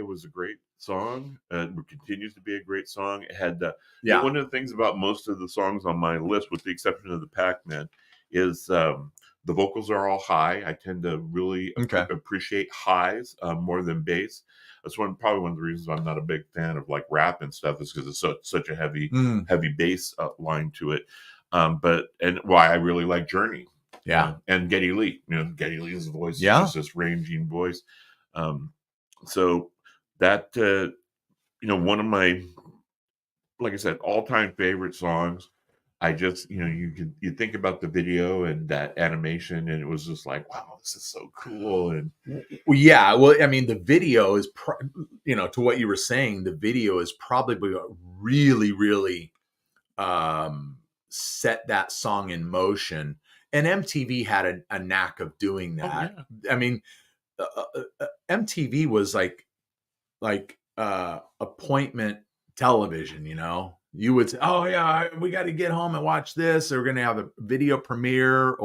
song. It continues to be a great song. It had one of the things about most of the songs on my list, with the exception of the Pac-Man, is the vocals are all high. I tend to really appreciate highs more than bass. That's probably one of the reasons I'm not a big fan of like rap and stuff, is because it's such a heavy bass line to it. And why I really like Journey. Yeah. And Geddy Lee. Geddy Lee's voice is just this ranging voice. So that, one of my, like I said, all-time favorite songs. I just, you think about the video and that animation, and it was just like, wow, this is so cool. And the video is, to what you were saying, the video is probably really, really set that song in motion. And MTV had a knack of doing that. Oh, yeah. I mean, MTV was like appointment television, you would say, "Oh yeah, we got to get home and watch this. Or we're going to have a video premiere,"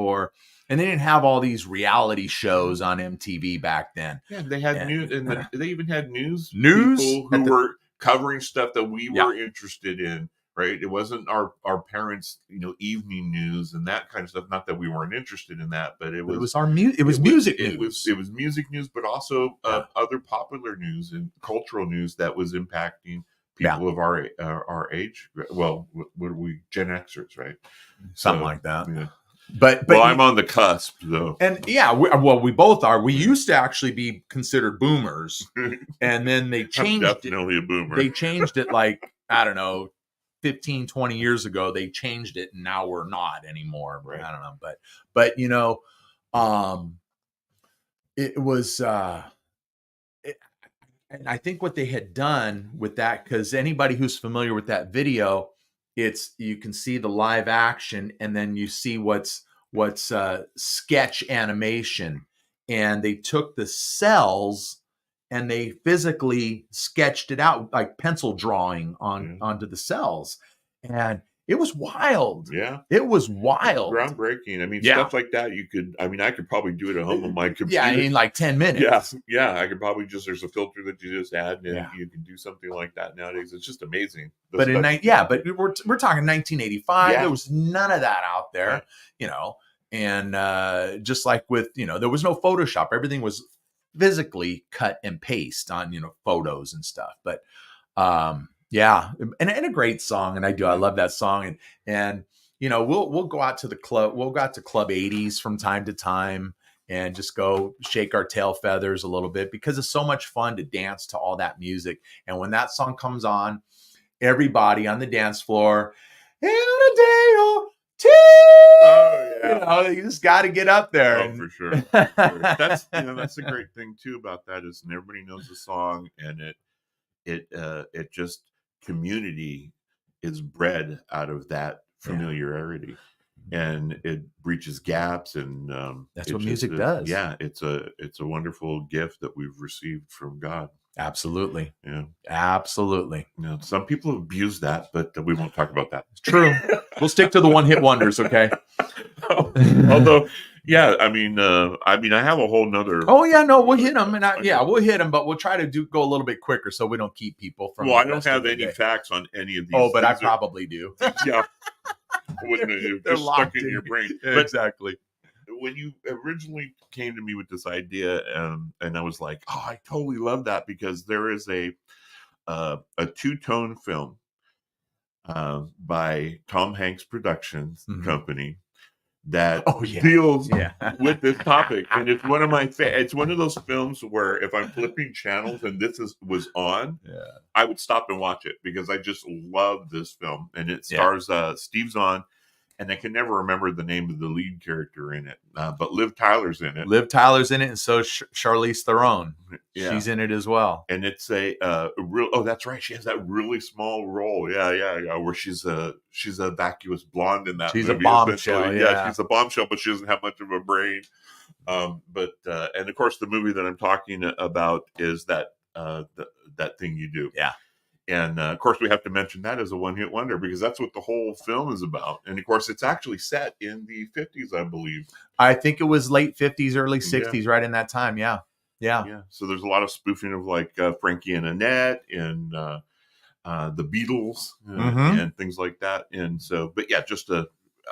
and they didn't have all these reality shows on MTV back then. Yeah, they had And, news, and they even had news news people at who the were covering stuff that we yeah, were interested in. Right? It wasn't our parents, evening news and that kind of stuff. Not that we weren't interested in that, but it but it was was it was music news. it was music news, but also Yeah, other popular news and cultural news that was impacting yeah, people of our age. Well, what are we, Gen Xers, right? something So like that. yeah. But Well, I'm on the cusp though. and yeah, we both are. We used to actually be considered boomers, and then they I'm changed it. definitely a boomer. They changed it like, I don't know, 15, 20 years ago. They changed it, and now we're not anymore. Right. I don't know, but um, it was. And I think what they had done with that, because anybody who's familiar with that video, you can see the live action, and then you see what's sketch animation, and they took the cells and they physically sketched it out like pencil drawing onto the cells, and it was wild. Yeah. It was wild. Groundbreaking. I mean, Yeah. stuff like that I could probably do it at home on my computer. Yeah, in like 10 minutes. Yeah. I could probably there's a filter that you just add and Yeah. you can do something like that nowadays. It's just amazing. But but we're talking 1985. Yeah. There was none of that out there, and just like with, there was no Photoshop. Everything was physically cut and paste on, photos and stuff. But yeah, and a great song, and I love that song, and we'll go out to the club. We'll go out to Club 80s from time to time and just go shake our tail feathers a little bit, because it's so much fun to dance to all that music. And when that song comes on, everybody on the dance floor, in a day or two, Oh yeah. you just got to get up there. Oh, for sure. That's the great thing too about that is everybody knows the song, and it just community is bred out of that familiarity, and it breaches gaps, and that's what music does. Yeah, it's a wonderful gift that we've received from God. Absolutely. Yeah, absolutely. Some people abuse that, but we won't talk about that. It's true. We'll stick to the one-hit wonders, okay? Although, yeah, I mean, I have a whole nother. Oh yeah, no, we'll hit them, and we'll hit them, but we'll try to go a little bit quicker so we don't keep people from. Well, I don't have any facts on any of these. Oh, but I probably do. Yeah, they're stuck in your brain. Exactly. When you originally came to me with this idea, and I was like, "Oh, I totally love that," because there is a two-tone film by Tom Hanks Productions Company that deals with this topic, and it's one of my it's one of those films where if I'm flipping channels and this was on, I would stop and watch it because I just love this film, and it stars Steve Zahn. And I can never remember the name of the lead character in it, but Liv Tyler's in it. Liv Tyler's in it, and so Charlize Theron. Yeah. She's in it as well. And it's a real. Oh, that's right. She has that really small role. Yeah. Where she's a vacuous blonde in that. She's movie, a bombshell. Yeah, she's a bombshell, but she doesn't have much of a brain. And of course, the movie that I'm talking about is that that thing you do. Yeah. And of course, we have to mention that as a one-hit wonder because that's what the whole film is about. And of course, it's actually set in the 50s, I believe. I think it was late 50s, early 60s, right in that time. Yeah. So there's a lot of spoofing of like Frankie and Annette and the Beatles and things like that. And so, but yeah,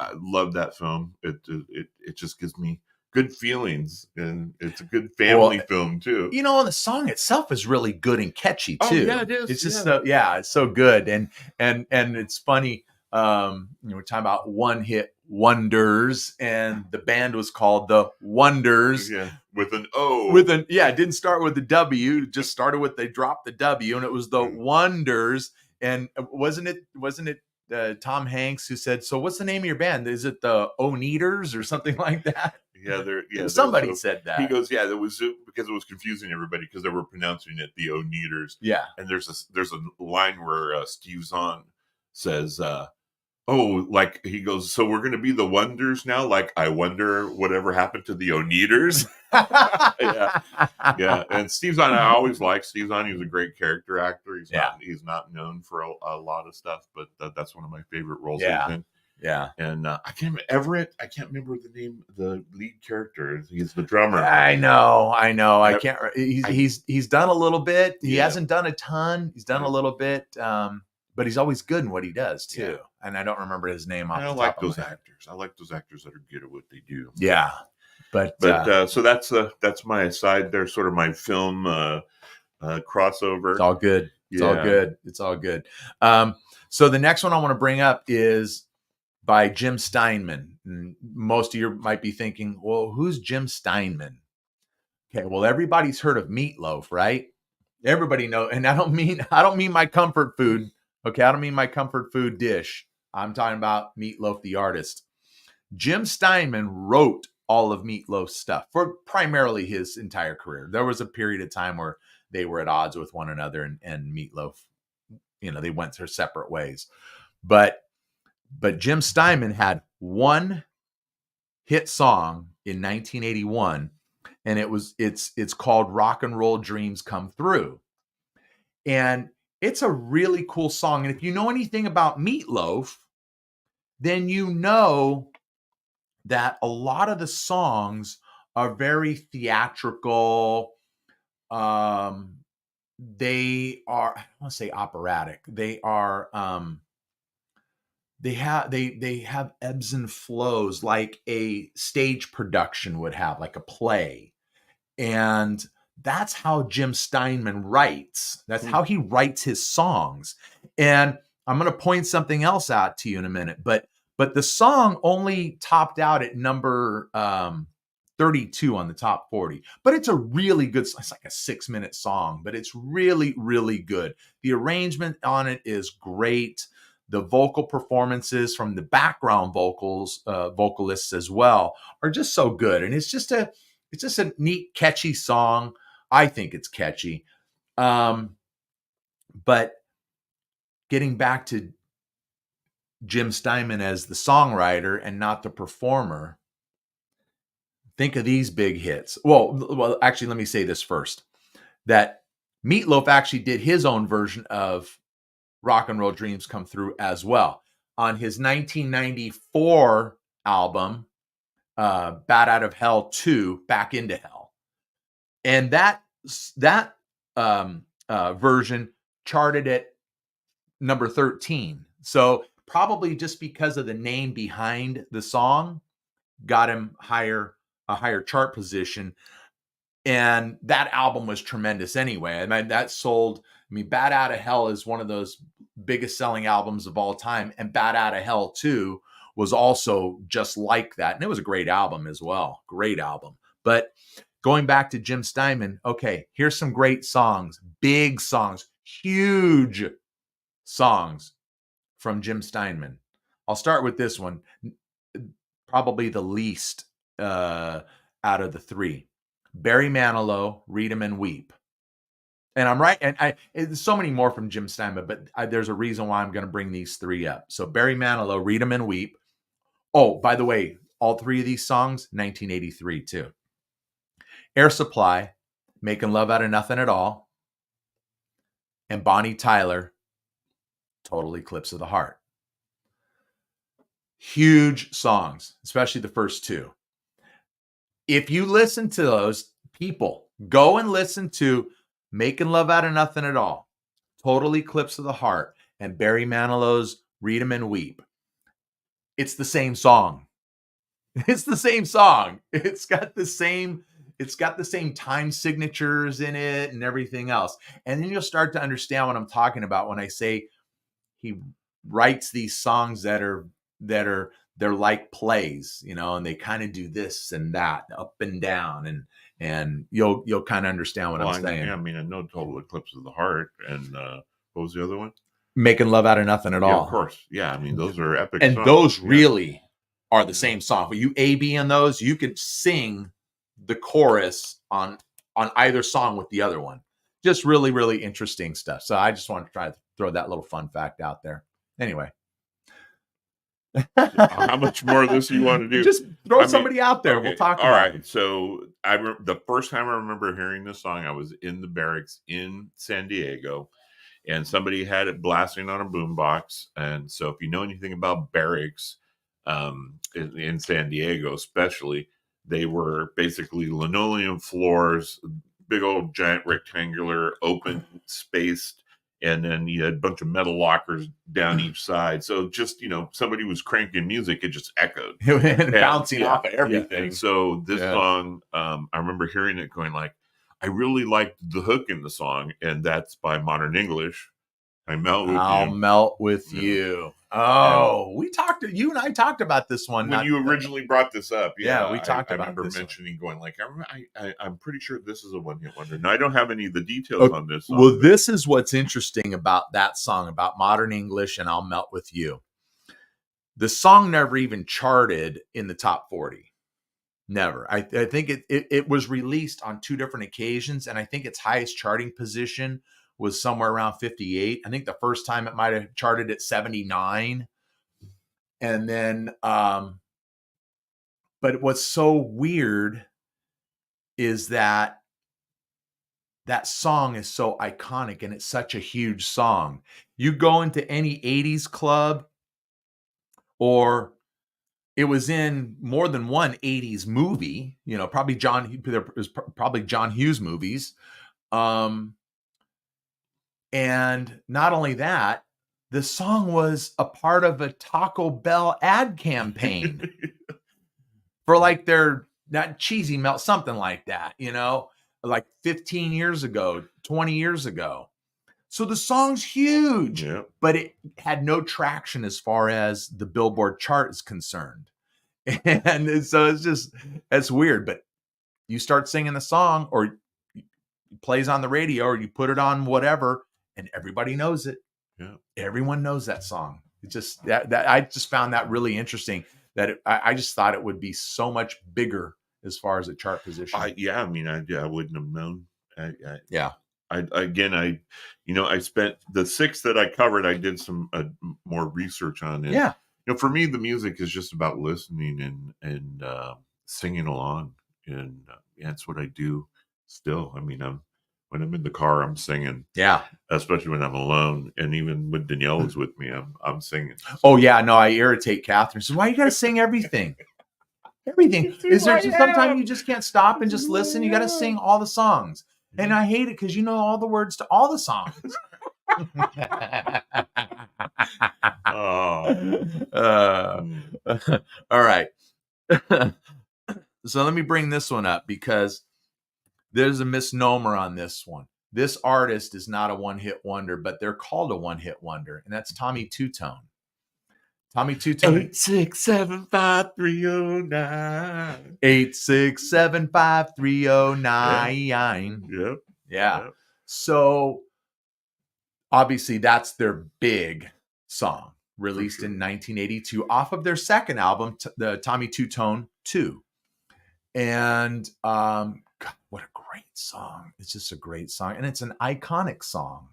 I love that film. It just gives me good feelings, and it's a good family film too. The song itself is really good and catchy too. Oh, yeah, it is. It's just it's so good, and it's funny. We're talking about one hit wonders, and the band was called the Wonders. Yeah, with an O. It didn't start with the W. It just started with they dropped the W, and it was the Wonders. And wasn't it Tom Hanks who said, "So what's the name of your band? Is it the O-Neaters or something like that?" Somebody said that. He goes, "Yeah, that was because it was confusing everybody because they were pronouncing it the O-Neaters." Yeah, and there's a line where Steve Zahn says, Oh, like he goes, so we're going to be the Wonders now. Like I wonder whatever happened to the Oneaters. Yeah, yeah. And Steve Zahn, I always liked Steve Zahn. He's a great character actor. Yeah. He's not known for a lot of stuff, but that's one of my favorite roles he's Yeah. in. Yeah. And I can't remember Everett. I can't remember the name. The lead character. He's the drummer. I know. I can't. I- He's done a little bit. He Yeah. hasn't done a ton. He's done a Right. little bit. But he's always good in what he does too. Yeah. And I don't remember his name off I the like top of those my head. actors. I like those actors that are good at what they do. Yeah. But So that's my aside there, sort of my film crossover. it's all good. It's all Yeah. good. It's all good. So the next one I want to bring up is by Jim Steinman. And most of you might be thinking, well, who's Jim Steinman? Okay, well, everybody's heard of Meatloaf, right? Everybody knows, and I don't mean my comfort food. Okay, I don't mean my comfort food dish. I'm talking about Meatloaf, the artist. Jim Steinman wrote all of Meatloaf's stuff for primarily his entire career. There was a period of time where they were at odds with one another, and Meatloaf, they went their separate ways. But Jim Steinman had one hit song in 1981, and it's called Rock and Roll Dreams Come Through. And it's a really cool song. And if you know anything about Meatloaf, then you know that a lot of the songs are very theatrical. They are, I don't want to say operatic. They are they have ebbs and flows like a stage production would have, like a play. And that's how Jim Steinman writes. That's how he writes his songs. And I'm going to point something else out to you in a minute, but the song only topped out at number 32 on the top 40. But it's a really good, it's like a 6-minute song, but it's really, really good. The arrangement on it is great. The vocal performances from the background vocalists as well are just so good. And it's just a neat, catchy song. I think it's catchy. But getting back to Jim Steinman as the songwriter and not the performer, think of these big hits. Well, actually, let me say this first. That Meatloaf actually did his own version of Rock and Roll Dreams Come Through as well. On his 1994 album, Bat Out of Hell 2, Back into Hell. And that version charted at number 13. So probably just because of the name behind the song, got him a higher chart position. And that album was tremendous anyway. I mean, Bat Out of Hell is one of those biggest selling albums of all time. And Bat Out of Hell 2 was also just like that. And it was a great album as well. Great album. But going back to Jim Steinman, okay, here's some great songs, big songs, huge songs from Jim Steinman. I'll start with this one, probably the least out of the three. Barry Manilow, Read 'Em and Weep. And I'm right, and there's so many more from Jim Steinman, but there's a reason why I'm going to bring these three up. So Barry Manilow, Read 'Em and Weep. Oh, by the way, all three of these songs, 1983 too. Air Supply, Making Love Out of Nothing at All. And Bonnie Tyler, Total Eclipse of the Heart. Huge songs, especially the first two. If you listen to those, people, go and listen to Making Love Out of Nothing at All, Total Eclipse of the Heart, and Barry Manilow's Read 'Em and Weep. It's the same song. It's the same song. It's got the same time signatures in it and everything else. And then you'll start to understand what I'm talking about when I say he writes these songs that are they're like plays, and they kind of do this and that, up and down, and you'll kind of understand what I'm saying. I know Total Eclipse of the Heart, and what was the other one? Making Love Out of Nothing at All. Of course. Yeah, those are epic and songs. Those really are the same song. But you A-B in those, you could sing the chorus on either song with the other one. Just really, really interesting stuff. So I just wanted to try to throw that little fun fact out there. Anyway, How much more of this you want to do? Just throw I mean, somebody out there. We'll okay, talk all about right. them. So the first time I remember hearing this song, I was in the barracks in San Diego, and somebody had it blasting on a boombox. And so, if you know anything about barracks in San Diego, especially, they were basically linoleum floors, big old giant rectangular open spaced, and then you had a bunch of metal lockers down each side. So just somebody was cranking music, it just echoed. And And bouncing yeah, off of yeah. And everything. so this Yeah. song, I remember hearing it going like, I really liked the hook in the song, and that's by Modern English. I melt with I'll you. melt with Yeah. you. And Oh, you and I talked about this one. when Not, you originally brought this up, yeah, yeah, we talked I about remember this one. mentioning going like, I'm pretty sure this is a one hit wonder. Now I don't have any of the details Okay. on this Well, song, but this is what's interesting about that song, about Modern English and I'll Melt with You. The song never even charted in the top 40. Never. I think it was released on two different occasions, and I think its highest charting position was somewhere around 58. I think the first time it might have charted at 79. And then but what's so weird is that that song is so iconic and it's such a huge song. You go into any 80s club, or it was in more than one 80s movie, there was probably John Hughes movies. Um, and not only that, the song was a part of a Taco Bell ad campaign for like their not cheesy melt, something like that, like 15 years ago, 20 years ago. So the song's huge, yeah, but it had no traction as far as the Billboard chart is concerned. And so it's weird, but you start singing the song, or it plays on the radio, or you put it on whatever, and everybody knows it. yeah. Everyone knows that song. It's just that I just found that really interesting, that I just thought it would be so much bigger as far as a chart position. Yeah, I mean, I wouldn't have known. Yeah. I spent the six that I covered. I did some more research on it. Yeah. For me, the music is just about listening and singing along, and yeah, that's what I do. Still, I mean, when I'm in the car, I'm singing, Yeah. especially when I'm alone, and even when Danielle is with me, I'm singing. Oh yeah, no, I irritate Catherine. So why you gotta sing everything? Everything. It's who Is there I sometimes am. you just can't stop and It's just who listen? You I gotta am. sing all the songs. And I hate it because you know all the words to all the songs. Oh. Uh, Mm. all right. So let me bring this one up because there's a misnomer on this one. This artist is not a one-hit wonder, but they're called a one-hit wonder, and that's Tommy Two Tone. Tommy Two Tone. 8675309. 8675309. Yep. Yeah. Yep. So obviously that's their big song, released sure. in 1982 off of their second album, the Tommy Two Tone 2. And God, what a great song. It's just a great song. And it's an iconic song.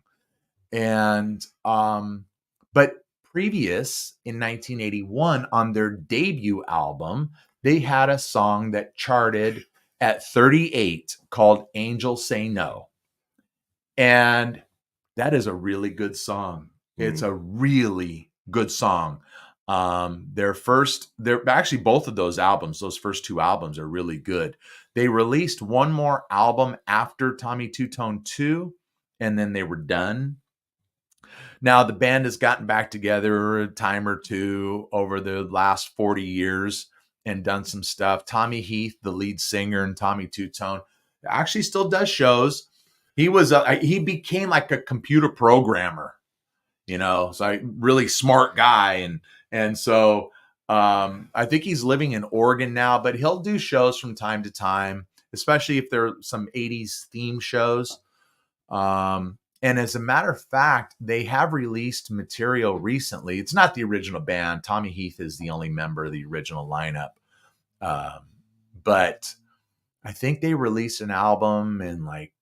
And but previous in 1981 on their debut album, they had a song that charted at 38 called Angels Say No. And that is a really good song. It's a really good song. They're actually both of those albums, those first two albums are really good. They released one more album after Tommy Two Tone 2, and then they were done. Now the band has gotten back together a time or two over the last 40 years and done some stuff. Tommy Heath, the lead singer, and Tommy Two Tone actually still does shows. He became like a computer programmer, so a really smart guy, and so I think he's living in Oregon now, but he'll do shows from time to time, especially if there are some 80s theme shows. And as a matter of fact, they have released material recently. It's not the original band. Tommy Heath is the only member of the original lineup. But I think they released an album in like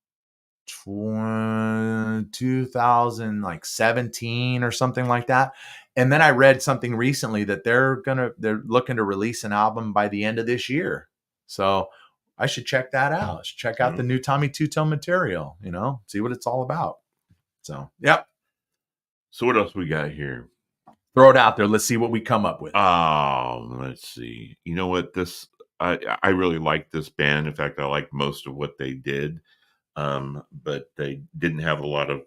2017 or something like that. And then I read something recently that they're looking to release an album by the end of this year. So I should check that out. I should check out the new Tommy Two Tone material, see what it's all about. So, yep. So what else we got here? Throw it out there. Let's see what we come up with. Let's see. You know what? I really like this band. In fact, I like most of what they did. But they didn't have a lot of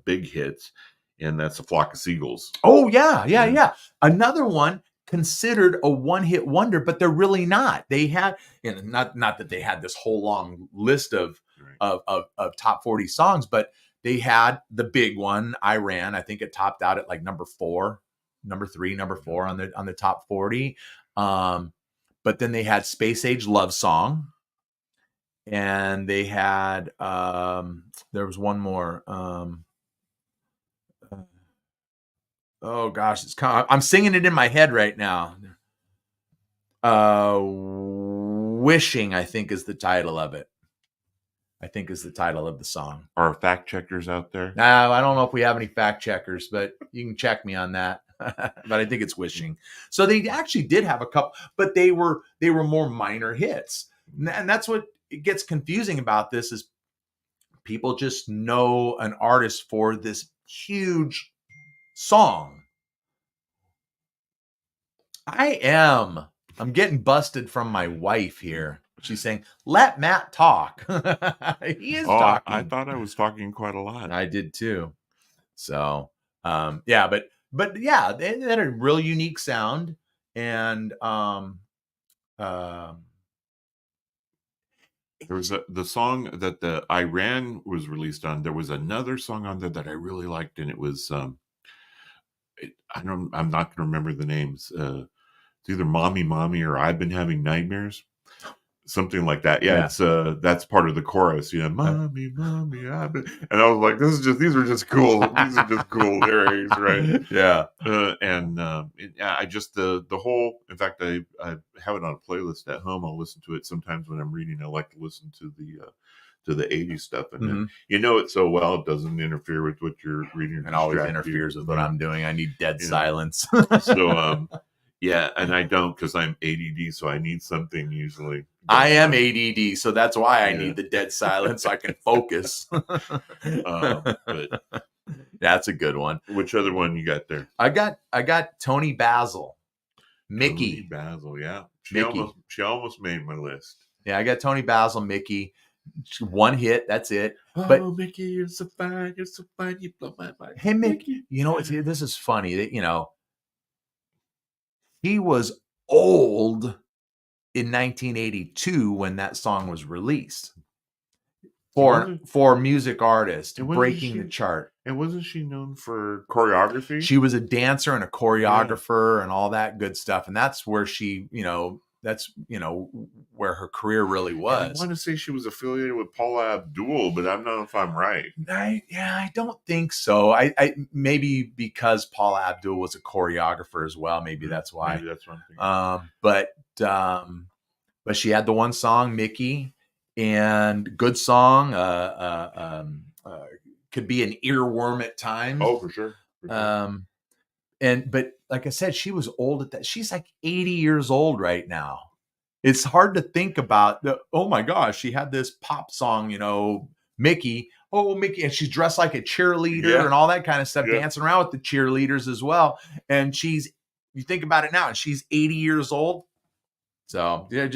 big hits, and that's A Flock of Seagulls. Oh, yeah. Another one considered a one-hit wonder, but they're really not. They had, not that they had this whole long list of top 40 songs, but they had the big one, Iran. I think it topped out at like number 4 on the top 40. But then they had Space Age Love Song. And they had there was one more. Oh gosh, I'm singing it in my head right now. Wishing, I think, is the title of it. I think is the title of the song. Are fact checkers out there? No, I don't know if we have any fact checkers, but you can check me on that. But I think it's Wishing. So they actually did have a couple, but they were more minor hits, and that's what it gets confusing about this is people just know an artist for this huge song. I'm getting busted from my wife here. She's saying, let Matt talk. He is talking. I thought I was talking quite a lot. I did too. So, yeah, but yeah, they had a real unique sound. And, there was the song that the Iran was released on. There was another song on there that I really liked, and it was I'm not going to remember the names. It's either Mommy or I've Been Having Nightmares, something like that. Yeah. It's that's part of the chorus. Mommy, I've been, and I was like, these are just cool. These are just cool lyrics, right? Yeah. I just the whole. In fact, I have it on a playlist at home. I'll listen to it sometimes when I'm reading. I like to listen to the 80s stuff, and it so well it doesn't interfere with what you're reading. And always interferes with what I'm doing. I need dead silence. So yeah, and I don't because I'm ADD, so I need something usually. I am ADD, so that's why I need the dead silence so I can focus. But that's a good one. Which other one you got there? I got Tony Basil, Mickey. Tony Basil, yeah. She almost made my list. Yeah, I got Tony Basil, Mickey. One hit, that's it. But Mickey, you're so fine, you blow my mind. Hey, Mickey, this is funny that he was old in 1982 when that song was released for music artist breaking the chart. And wasn't she known for choreography? She was a dancer and a choreographer and all that good stuff. And that's where she, that's where her career really was. And I want to say she was affiliated with Paula Abdul, but I don't know if I'm right. I don't think so. I maybe because Paula Abdul was a choreographer as well. Maybe that's why. Maybe that's what I'm thinking. But she had the one song, Mickey, and good song. Could be an earworm at times. Oh, for sure. But like I said, she was old at that. She's like 80 years old right now. It's hard to think about oh my gosh, she had this pop song, Mickey. Oh, Mickey. And she's dressed like a cheerleader and all that kind of stuff, dancing around with the cheerleaders as well. And you think about it now, and she's 80 years old. So yeah,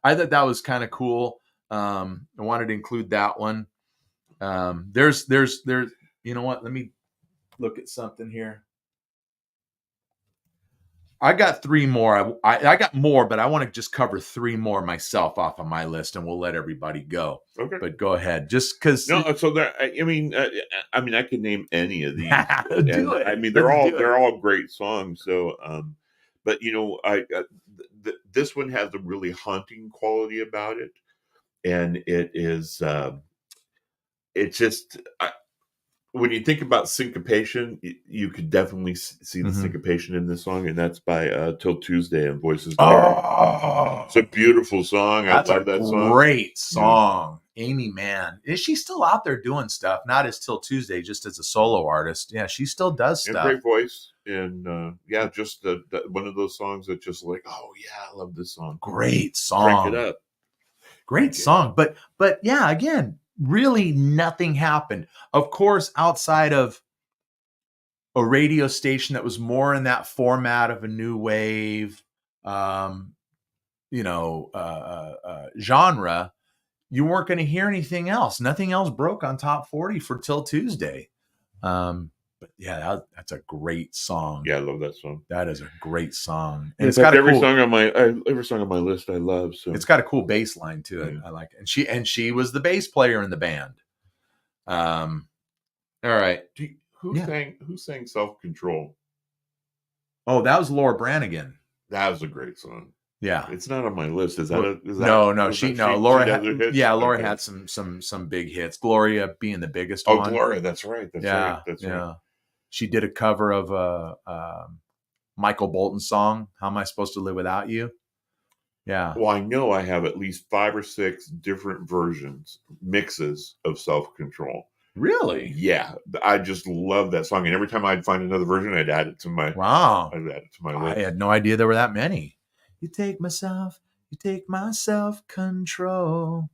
I thought that was kind of cool. I wanted to include that one. There's, you know what? Let me look at something here. I got 3 more. I got more, but I want to just cover 3 more myself off of my list, and we'll let everybody go. Okay, but go ahead, just because. No, so there. I mean, I could name any of these. Do it. I mean, they're all great songs. So, but this one has a really haunting quality about it, and it is. It's just. When you think about syncopation, you could definitely see the syncopation in this song, and that's by Till Tuesday and Voices. Oh, it's a beautiful song. I love that song. Great song. Amy Mann. Is she still out there doing stuff? Not as Till Tuesday, just as a solo artist. Yeah, she still does And stuff. great voice, and yeah, just one of those songs that just like, oh yeah, I love this song. Great Crank song. it up. Great song. But yeah, again, really nothing happened. Of course, outside of a radio station that was more in that format of a new wave, genre, you weren't going to hear anything else. Nothing else broke on top 40 for Till Tuesday. But yeah, that's a great song. Yeah, I love that song. That is a great song, and In it's got fact, a every cool. song on my list I love. So It's got a cool bass line to it. Yeah. I like it. And she was the bass player in the band. All right. Who sang Self Control? Oh, that was Laura Branigan. That was a great song. Yeah. It's not on my list. Is that no? Laura does her hits? Laura Okay. had some big hits. Gloria being the biggest Oh, one. Gloria, that's right. That's right. That's right. She did a cover of a Michael Bolton song, How Am I Supposed to Live Without You? Yeah. Well, I know I have at least 5 or 6 different mixes of Self Control. Really? Yeah. I just love that song. And every time I'd find another version, I'd add it to my list. I had no idea there were that many. You take my self-control.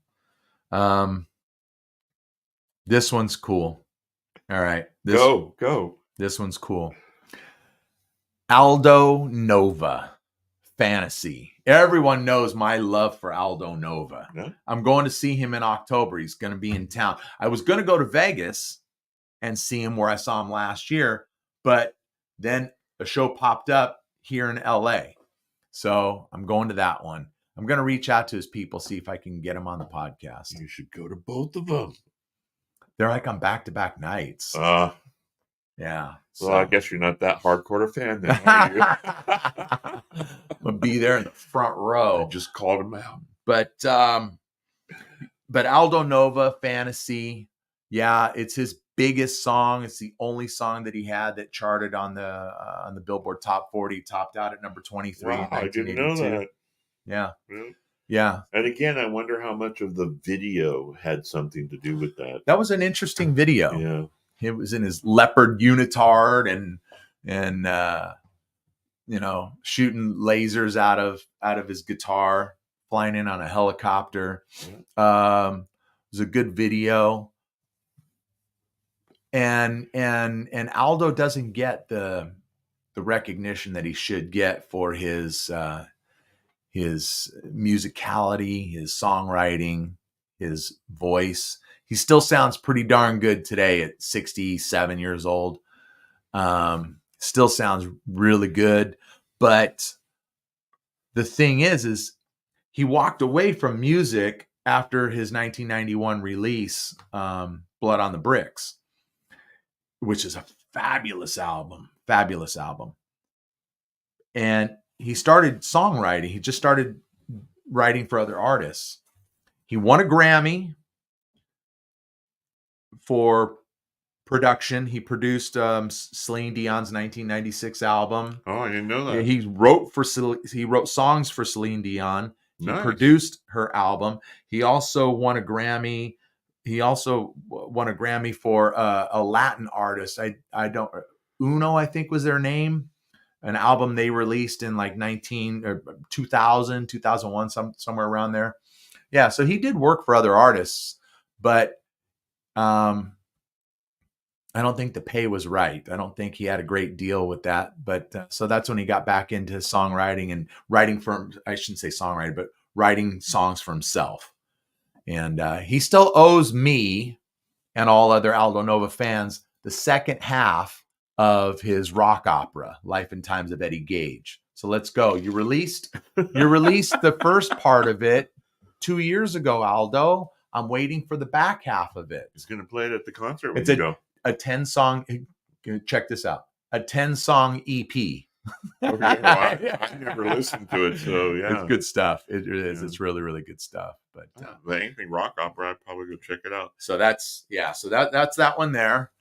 This one's cool. All right. Go. This one's cool. Aldo Nova, Fantasy. Everyone knows my love for Aldo Nova. Yeah. I'm going to see him in October. He's going to be in town. I was going to go to Vegas and see him where I saw him last year, but then a show popped up here in LA. So I'm going to that one. I'm going to reach out to his people, see if I can get him on the podcast. You should go to both of them. They're like on back-to-back nights. Yeah. So. Well, I guess you're not that hardcore a fan then, are you? I'm going to be there in the front row. I just called him out. But Aldo Nova, Fantasy, yeah, it's his biggest song. It's the only song that he had that charted on the Billboard Top 40, topped out at number 23 in 1982. I didn't know that. Yeah. Really? Yeah. And again, I wonder how much of the video had something to do with that. That was an interesting video. Yeah. He was in his leopard unitard and shooting lasers out of his guitar, flying in on a helicopter. Yeah. It was a good video. And Aldo doesn't get the recognition that he should get for his musicality, his songwriting, his voice. He still sounds pretty darn good today at 67 years old. Still sounds really good. But the thing is he walked away from music after his 1991 release, Blood on the Bricks, which is a fabulous album. And he started songwriting. He just started writing for other artists. He won a Grammy for production. He produced Celine Dion's 1996 album. Oh, I didn't know that. He wrote songs for Celine Dion. He produced her album. He also won a Grammy. For a Latin artist. Uno, I think was their name. An album they released in like 2000, 2001, somewhere around there. Yeah, so he did work for other artists, but I don't think the pay was right. I don't think he had a great deal with that. But so that's when he got back into songwriting and writing I shouldn't say songwriting, but writing songs for himself. And he still owes me and all other Aldo Nova fans the second half of his rock opera, Life and Times of Eddie Gage. So let's go. You released the first part of it 2 years ago, Aldo. I'm waiting for the back half of it. He's going to play it at the concert when it's you go. A 10-song, check this out, a 10-song EP. Okay, well, I never listened to it, so yeah. It's good stuff. It is. Yeah. It's really, really good stuff. But anything rock opera, I'd probably go check it out. So that's that one there.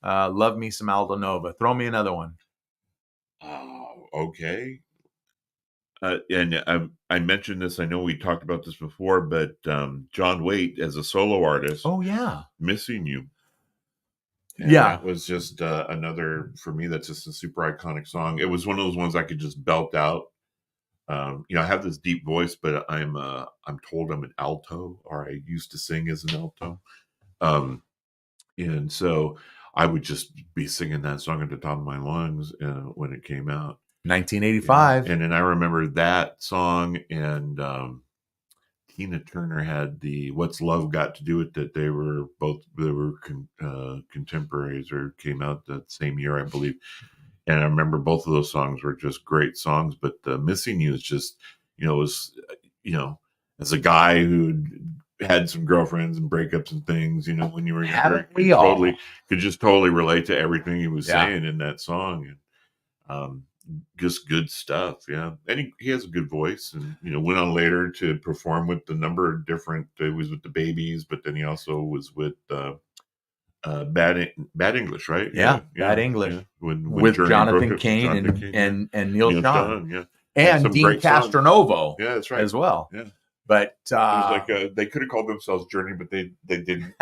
Love me some Aldo Nova. Throw me another one. Okay. And I mentioned this. I know we talked about this before, but John Waite as a solo artist, Oh yeah. "Missing You," and Yeah. that was just another for me. That's just a super iconic song. It was one of those ones I could just belt out. I have this deep voice, but I'm told I'm an alto, or I used to sing as an alto. Um, and so I would just be singing that song at the top of my lungs when it came out. Yeah, 1985. and then I remember that song, and Tina Turner had the "What's Love Got to Do with It." They were contemporaries, or came out that same year, I believe. And I remember both of those songs were just great songs. But "Missing You" is just, was, you know, as a guy who had some girlfriends and breakups and things, when you were younger, Haven't we all? could just totally relate to everything he was Yeah. saying in that song. And um, just good stuff. Yeah. And he has a good voice, and, went on later to perform with a number of different, he was with the Babies, but then he also was with, Bad English, right? Yeah. Yeah. Bad Yeah. Yeah. English When with Journey broke Jonathan up with Cain Jonathan and King. Yeah. and Neil Neil Sean Sean. Yeah. And and some Dean great songs. Castronovo Yeah. That's right. as well. Yeah. But It was like, they could have called themselves Journey, but they didn't.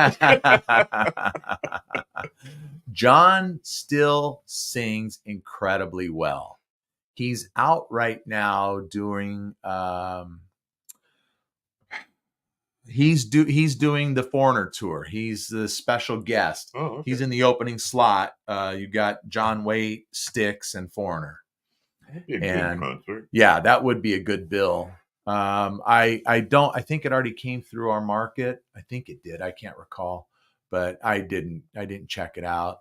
John still sings incredibly well. He's out right now doing he's doing the Foreigner tour. He's the special guest. Oh, okay. He's in the opening slot. You got John Waite, Styx, and Foreigner. That'd be a good And concert. yeah, that would be a good bill. I think it already came through our market. I think it did. I can't recall, but I didn't check it out.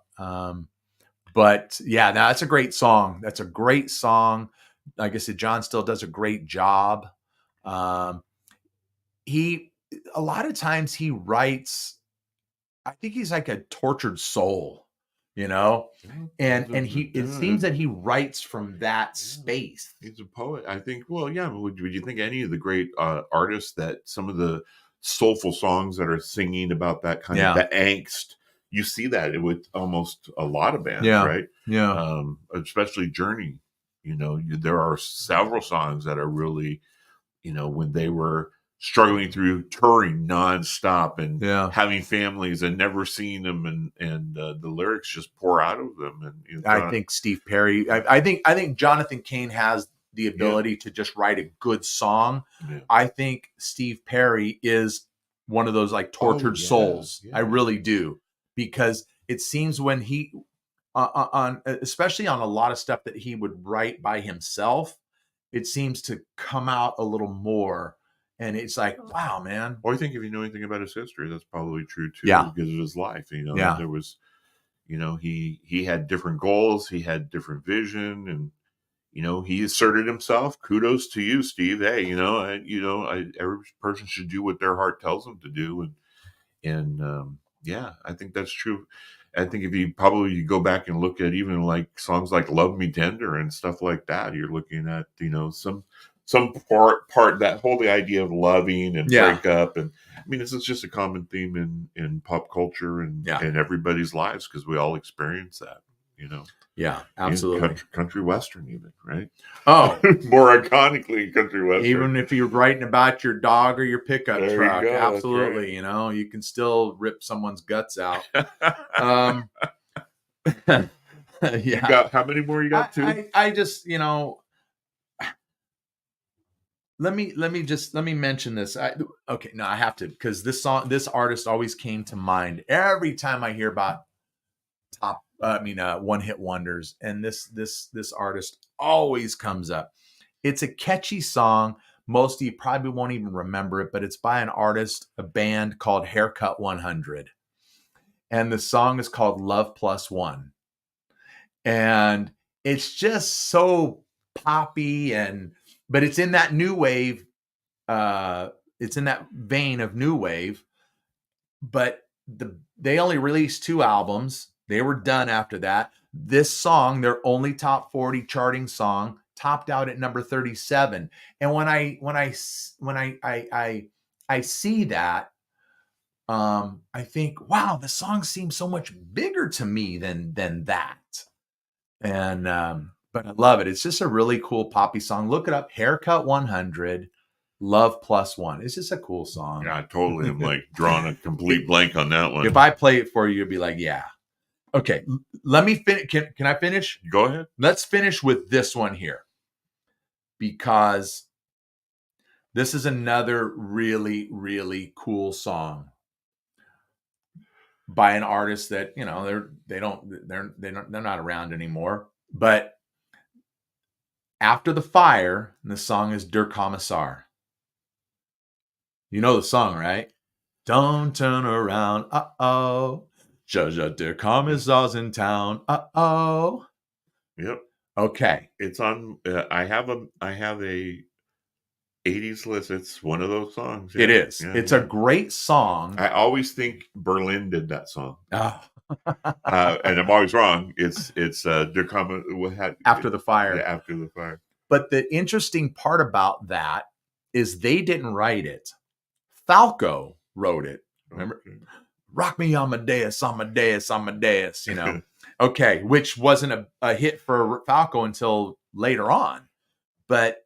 But yeah, no, that's a great song. That's a great song. Like I said, John still does a great job. Um, he a lot of times he writes. I think he's like a tortured soul, you know, and it seems that he writes from that space. He's a poet. I think. Well, yeah. Would you think any of the great artists, that some of the soulful songs that are singing about that kind of Yeah, the angst, you see that with almost a lot of bands, yeah, right? yeah, Especially Journey. There are several songs that are really, when they were struggling through touring nonstop and yeah. having families and never seeing them, and the lyrics just pour out of them. And I think Steve Perry. I think Jonathan Cain has the yeah, ability to just write a good song. yeah. I think Steve Perry is one of those like Oh tortured yeah, souls. I yeah. really do, because it seems when he on especially on a lot of stuff that he would write by himself, it seems to come out a little more, and it's like, wow, man. Well, I think if you know anything about his history, that's probably true too, Yeah, because of his life. yeah, There was, he had different goals, he had different vision, and he asserted himself. Kudos to you, Steve. Hey, every person should do what their heart tells them to do, and yeah, I think that's true. I think if you go back and look at even like songs like "Love Me Tender" and stuff like that, you're looking at some part that whole the idea of loving and yeah, breakup. And I mean, this is just a common theme in pop culture and yeah, everybody's lives, because we all experience that. You know, yeah. in Absolutely. country western, even, right? Oh, More iconically, country western. even if you're writing about your dog or your pickup There you truck, go. That's right. absolutely, you can still rip someone's guts out. Um, You yeah. got how many more? You got two? I just, let me mention this. Okay, no, I have to, because this artist always came to mind every time I hear about one hit wonders, and this artist always comes up. It's a catchy song. Most of you probably won't even remember it, but it's by a band called Haircut 100. And the song is called Love Plus One. And it's just so poppy, but it's in that new wave. It's in that vein of new wave, but they only released 2 albums. They were done after that. This song, their only top 40 charting song, topped out at number 37. And when I see that, I think, wow, the song seems so much bigger to me than that. And but I love it. It's just a really cool poppy song. Look it up. Haircut 100, Love Plus One. It's just a cool song. Yeah, I totally am like drawing a complete blank on that one. If I play it for you, you'll be like, yeah. Okay, let me finish. Can I finish? Go ahead. Let's finish with this one here, because this is another really, really cool song by an artist that, you know, they're not around anymore. But After the Fire, and the song is Der Kommissar. You know the song, right? Don't turn around, uh-oh. Jaja, der Kommissar's in town, uh-oh. Yep. Okay. It's on. I have a 80s list. It's one of those songs. It is. It's a great song. I always think Berlin did that song. Oh. And I'm always wrong. It's After the Fire. Yeah, After the Fire. But the interesting part about that is they didn't write it. Falco wrote it. Remember? Okay. Rock me Amadeus, Amadeus, Amadeus, you know. Okay, which wasn't a hit for Falco until later on. But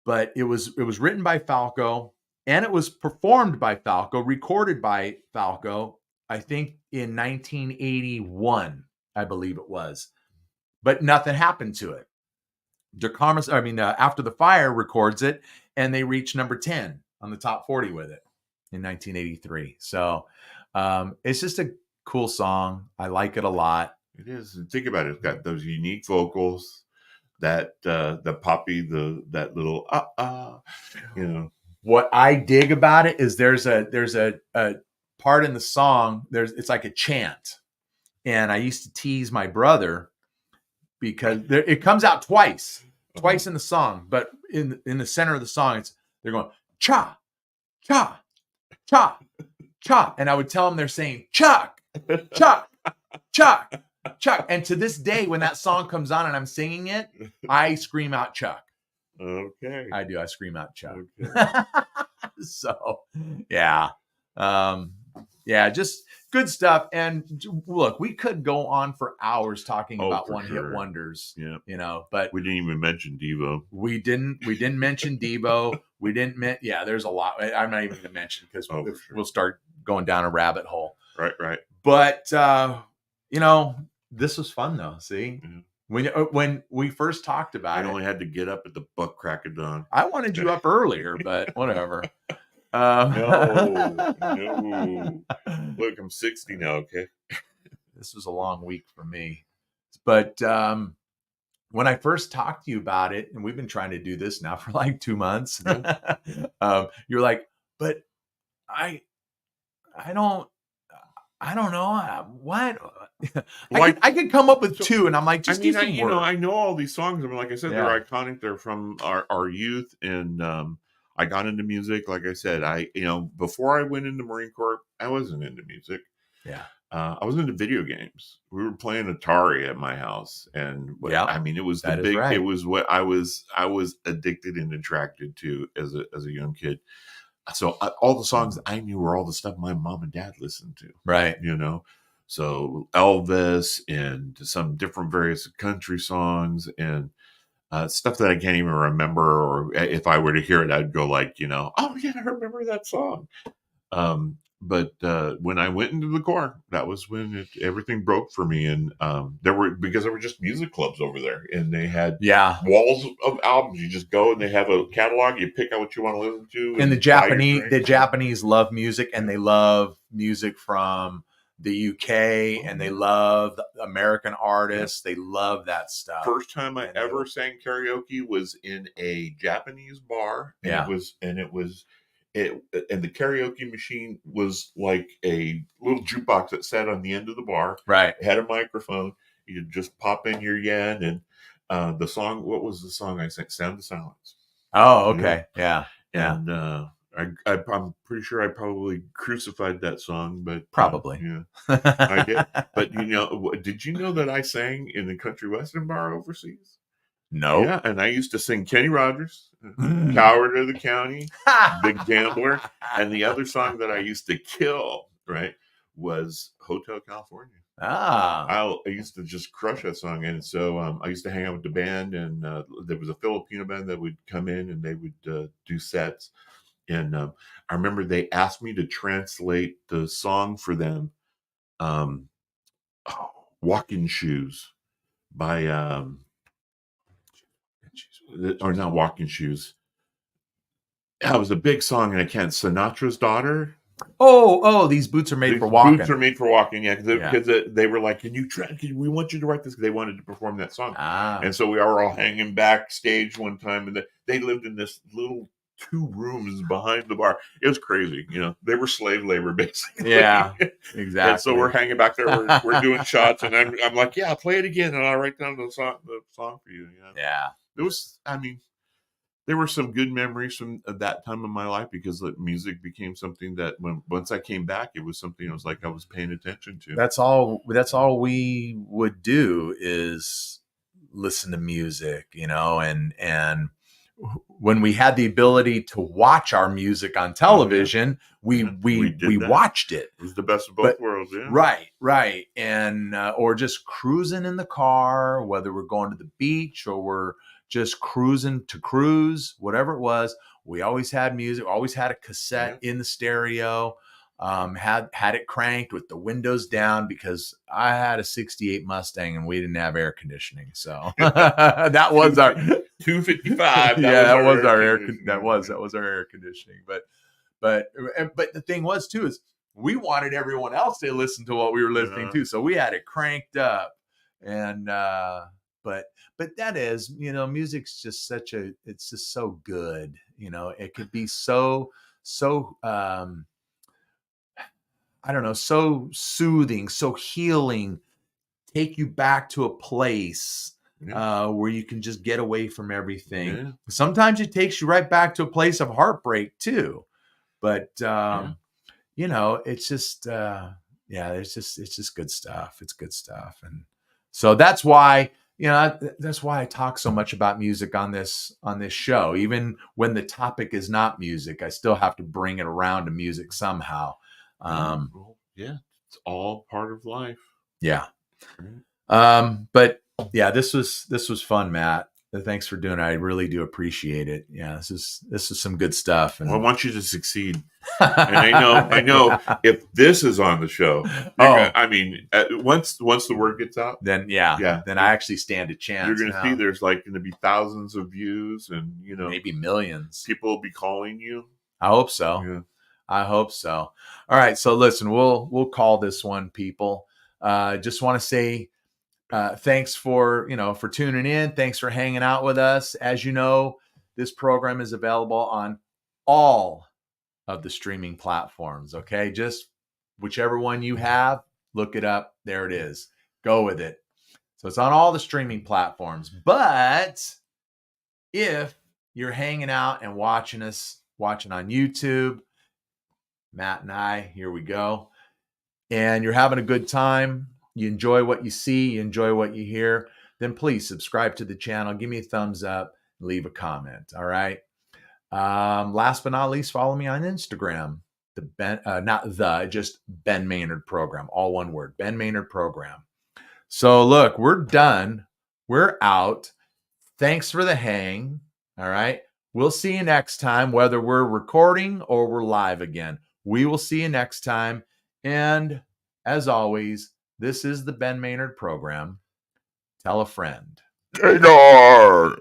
it was written by Falco, and it was performed by Falco, recorded by Falco, I think in 1981, I believe it was. But nothing happened to it. After the Fire records it, and they reach number 10 on the top 40 with it in 1983. So it's just a cool song. I like it a lot. It is. And think about it. It's got those unique vocals, that the poppy, that little you know. What I dig about it is there's a part in the song. It's like a chant, and I used to tease my brother because it comes out twice in the song, but in the center of the song, they're going cha, cha, cha, cha, and I would tell them they're saying Chuck, Chuck, Chuck, Chuck, and to this day, when that song comes on and I'm singing it, I scream out Chuck. Okay, I do. I scream out Chuck. Okay. So, yeah. Just good stuff. And look, we could go on for hours talking about one-hit wonders. Yeah, you know, but we didn't even mention Devo. We didn't mention Devo. We didn't. There's a lot. I'm not even going to mention because we'll start going down a rabbit hole. Right. But you know, this was fun though. See. Mm-hmm. When we first talked about it, I only had to get up at the butt crack of dawn. I wanted you up earlier, but whatever. No. Look, I'm 60 now. Okay. This was a long week for me, but when I first talked to you about it, and we've been trying to do this now for like 2 months, you're like, but I don't know what. I could come up with two, and I'm like, just do some work. I know all these songs. I mean, like I said, they're iconic. They're from our youth, and I got into music. Like I said, before I went into Marine Corps, I wasn't into music. Yeah, I was into video games. We were playing Atari at my house, and it was the big. Right. It was what I was addicted and attracted to as a young kid. So all the songs I knew were all the stuff my mom and dad listened to. Right. You know, so Elvis and some different various country songs and stuff that I can't even remember. Or if I were to hear it, I'd go like, oh yeah, I remember that song. But when I went into the Corps, that was when everything broke for me. And there were just music clubs over there, and they had walls of albums. You just go and they have a catalog. You pick out what you want to listen to. And the Japanese love music, and they love music from the UK, and they love American artists. They love that stuff. First time I ever sang karaoke was in a Japanese bar. And it was. And the karaoke machine was like a little jukebox that sat on the end of the bar. Right. It had a microphone. You could just pop in your yen, and the song. What was the song I sang? Sound of Silence. Oh, okay. Yeah. And I'm pretty sure I probably crucified that song, but probably. I did. But did you know that I sang in the country western bar overseas? No. Yeah, and I used to sing Kenny Rogers, Coward of the County, Big Gambler, and the other song that I used to kill, right, was Hotel California. Ah. I used to just crush that song, and so I used to hang out with the band, and there was a Filipino band that would come in and they would do sets. And I remember they asked me to translate the song for them, um, oh, "Walking Shoes" by or not "Walking Shoes." Yeah, it was a big song, and I can't. Sinatra's Daughter. Oh, these boots are made for These boots walking. are made for walking, yeah, Yeah. because they were like, we want you to write this." 'Cause they wanted to perform that song. Ah. And so we were all hanging backstage one time, and they lived in this little 2 rooms behind the bar. It was crazy, they were slave labor Yeah, basically. And so we're exactly. hanging back there, we're doing shots, and I'm like, "Yeah, play it again, and I'll write down the song for you," Yeah. It was, I mean, there were some good memories from that time of my life, because the music became something that once I came back, it was something I was like I was paying attention to. That's all we would do is listen to music, and when we had the ability to watch our music on Oh yeah, television, we yeah, we we we did that. watched it. It was the best of both But worlds. Yeah, right, and or just cruising in the car, whether we're going to the beach or we're just cruising to cruise, whatever it was. We always had music. Always had a cassette yeah. in the stereo. Had it cranked with the windows down because I had a '68 Mustang and we didn't have air conditioning, so that was our 255. That yeah, was that our was air our conditioning. that was our air conditioning. But the thing was too is we wanted everyone else to listen to what we were listening Yeah, to, so we had it cranked up. And but that is, music's just it's just so good. It could be so I don't know, so soothing, so healing, take you back to a place yeah, where you can just get away from everything. yeah, Sometimes it takes you right back to a place of heartbreak too. But yeah. it's just yeah, it's just good stuff. It's good stuff. And so that's why, that's why I talk so much about music on this show. Even when the topic is not music, I still have to bring it around to music somehow. Yeah, Um, well, yeah. It's all part of life. yeah. Right? But yeah, this was fun, Matt. Thanks for doing it. I really do appreciate it. Yeah, this is some good stuff. Well, I And want you to succeed. And I know, yeah. if this is on the show, you're gonna. Oh, I mean, once the word gets out, then yeah, then I actually stand a you're chance gonna see now. there's like gonna be thousands of views, and Maybe millions. people will be calling you. I hope so. Yeah, I hope so. All right, so listen, we'll call this one, people. Just want to say thanks for tuning in. Thanks for hanging out with us. As you know, this program is available on all of the streaming platforms. Okay, just whichever one you have, look it up. There it is. Go with it. So it's on all the streaming platforms. But if you're hanging out and watching on YouTube, Matt and I, here we go, and you're having a good time, you enjoy what you see, you enjoy what you hear, then please subscribe to the channel, give me a thumbs up, leave a comment. All right. Last but not least, follow me on Instagram. Just Ben Maynard Program, all one word, Ben Maynard Program. So look, we're done. We're out. Thanks for the hang. All right. We'll see you next time, whether we're recording or we're live again. We will see you next time. And as always, this is the Ben Maynard Program. Tell a friend. Gaynor!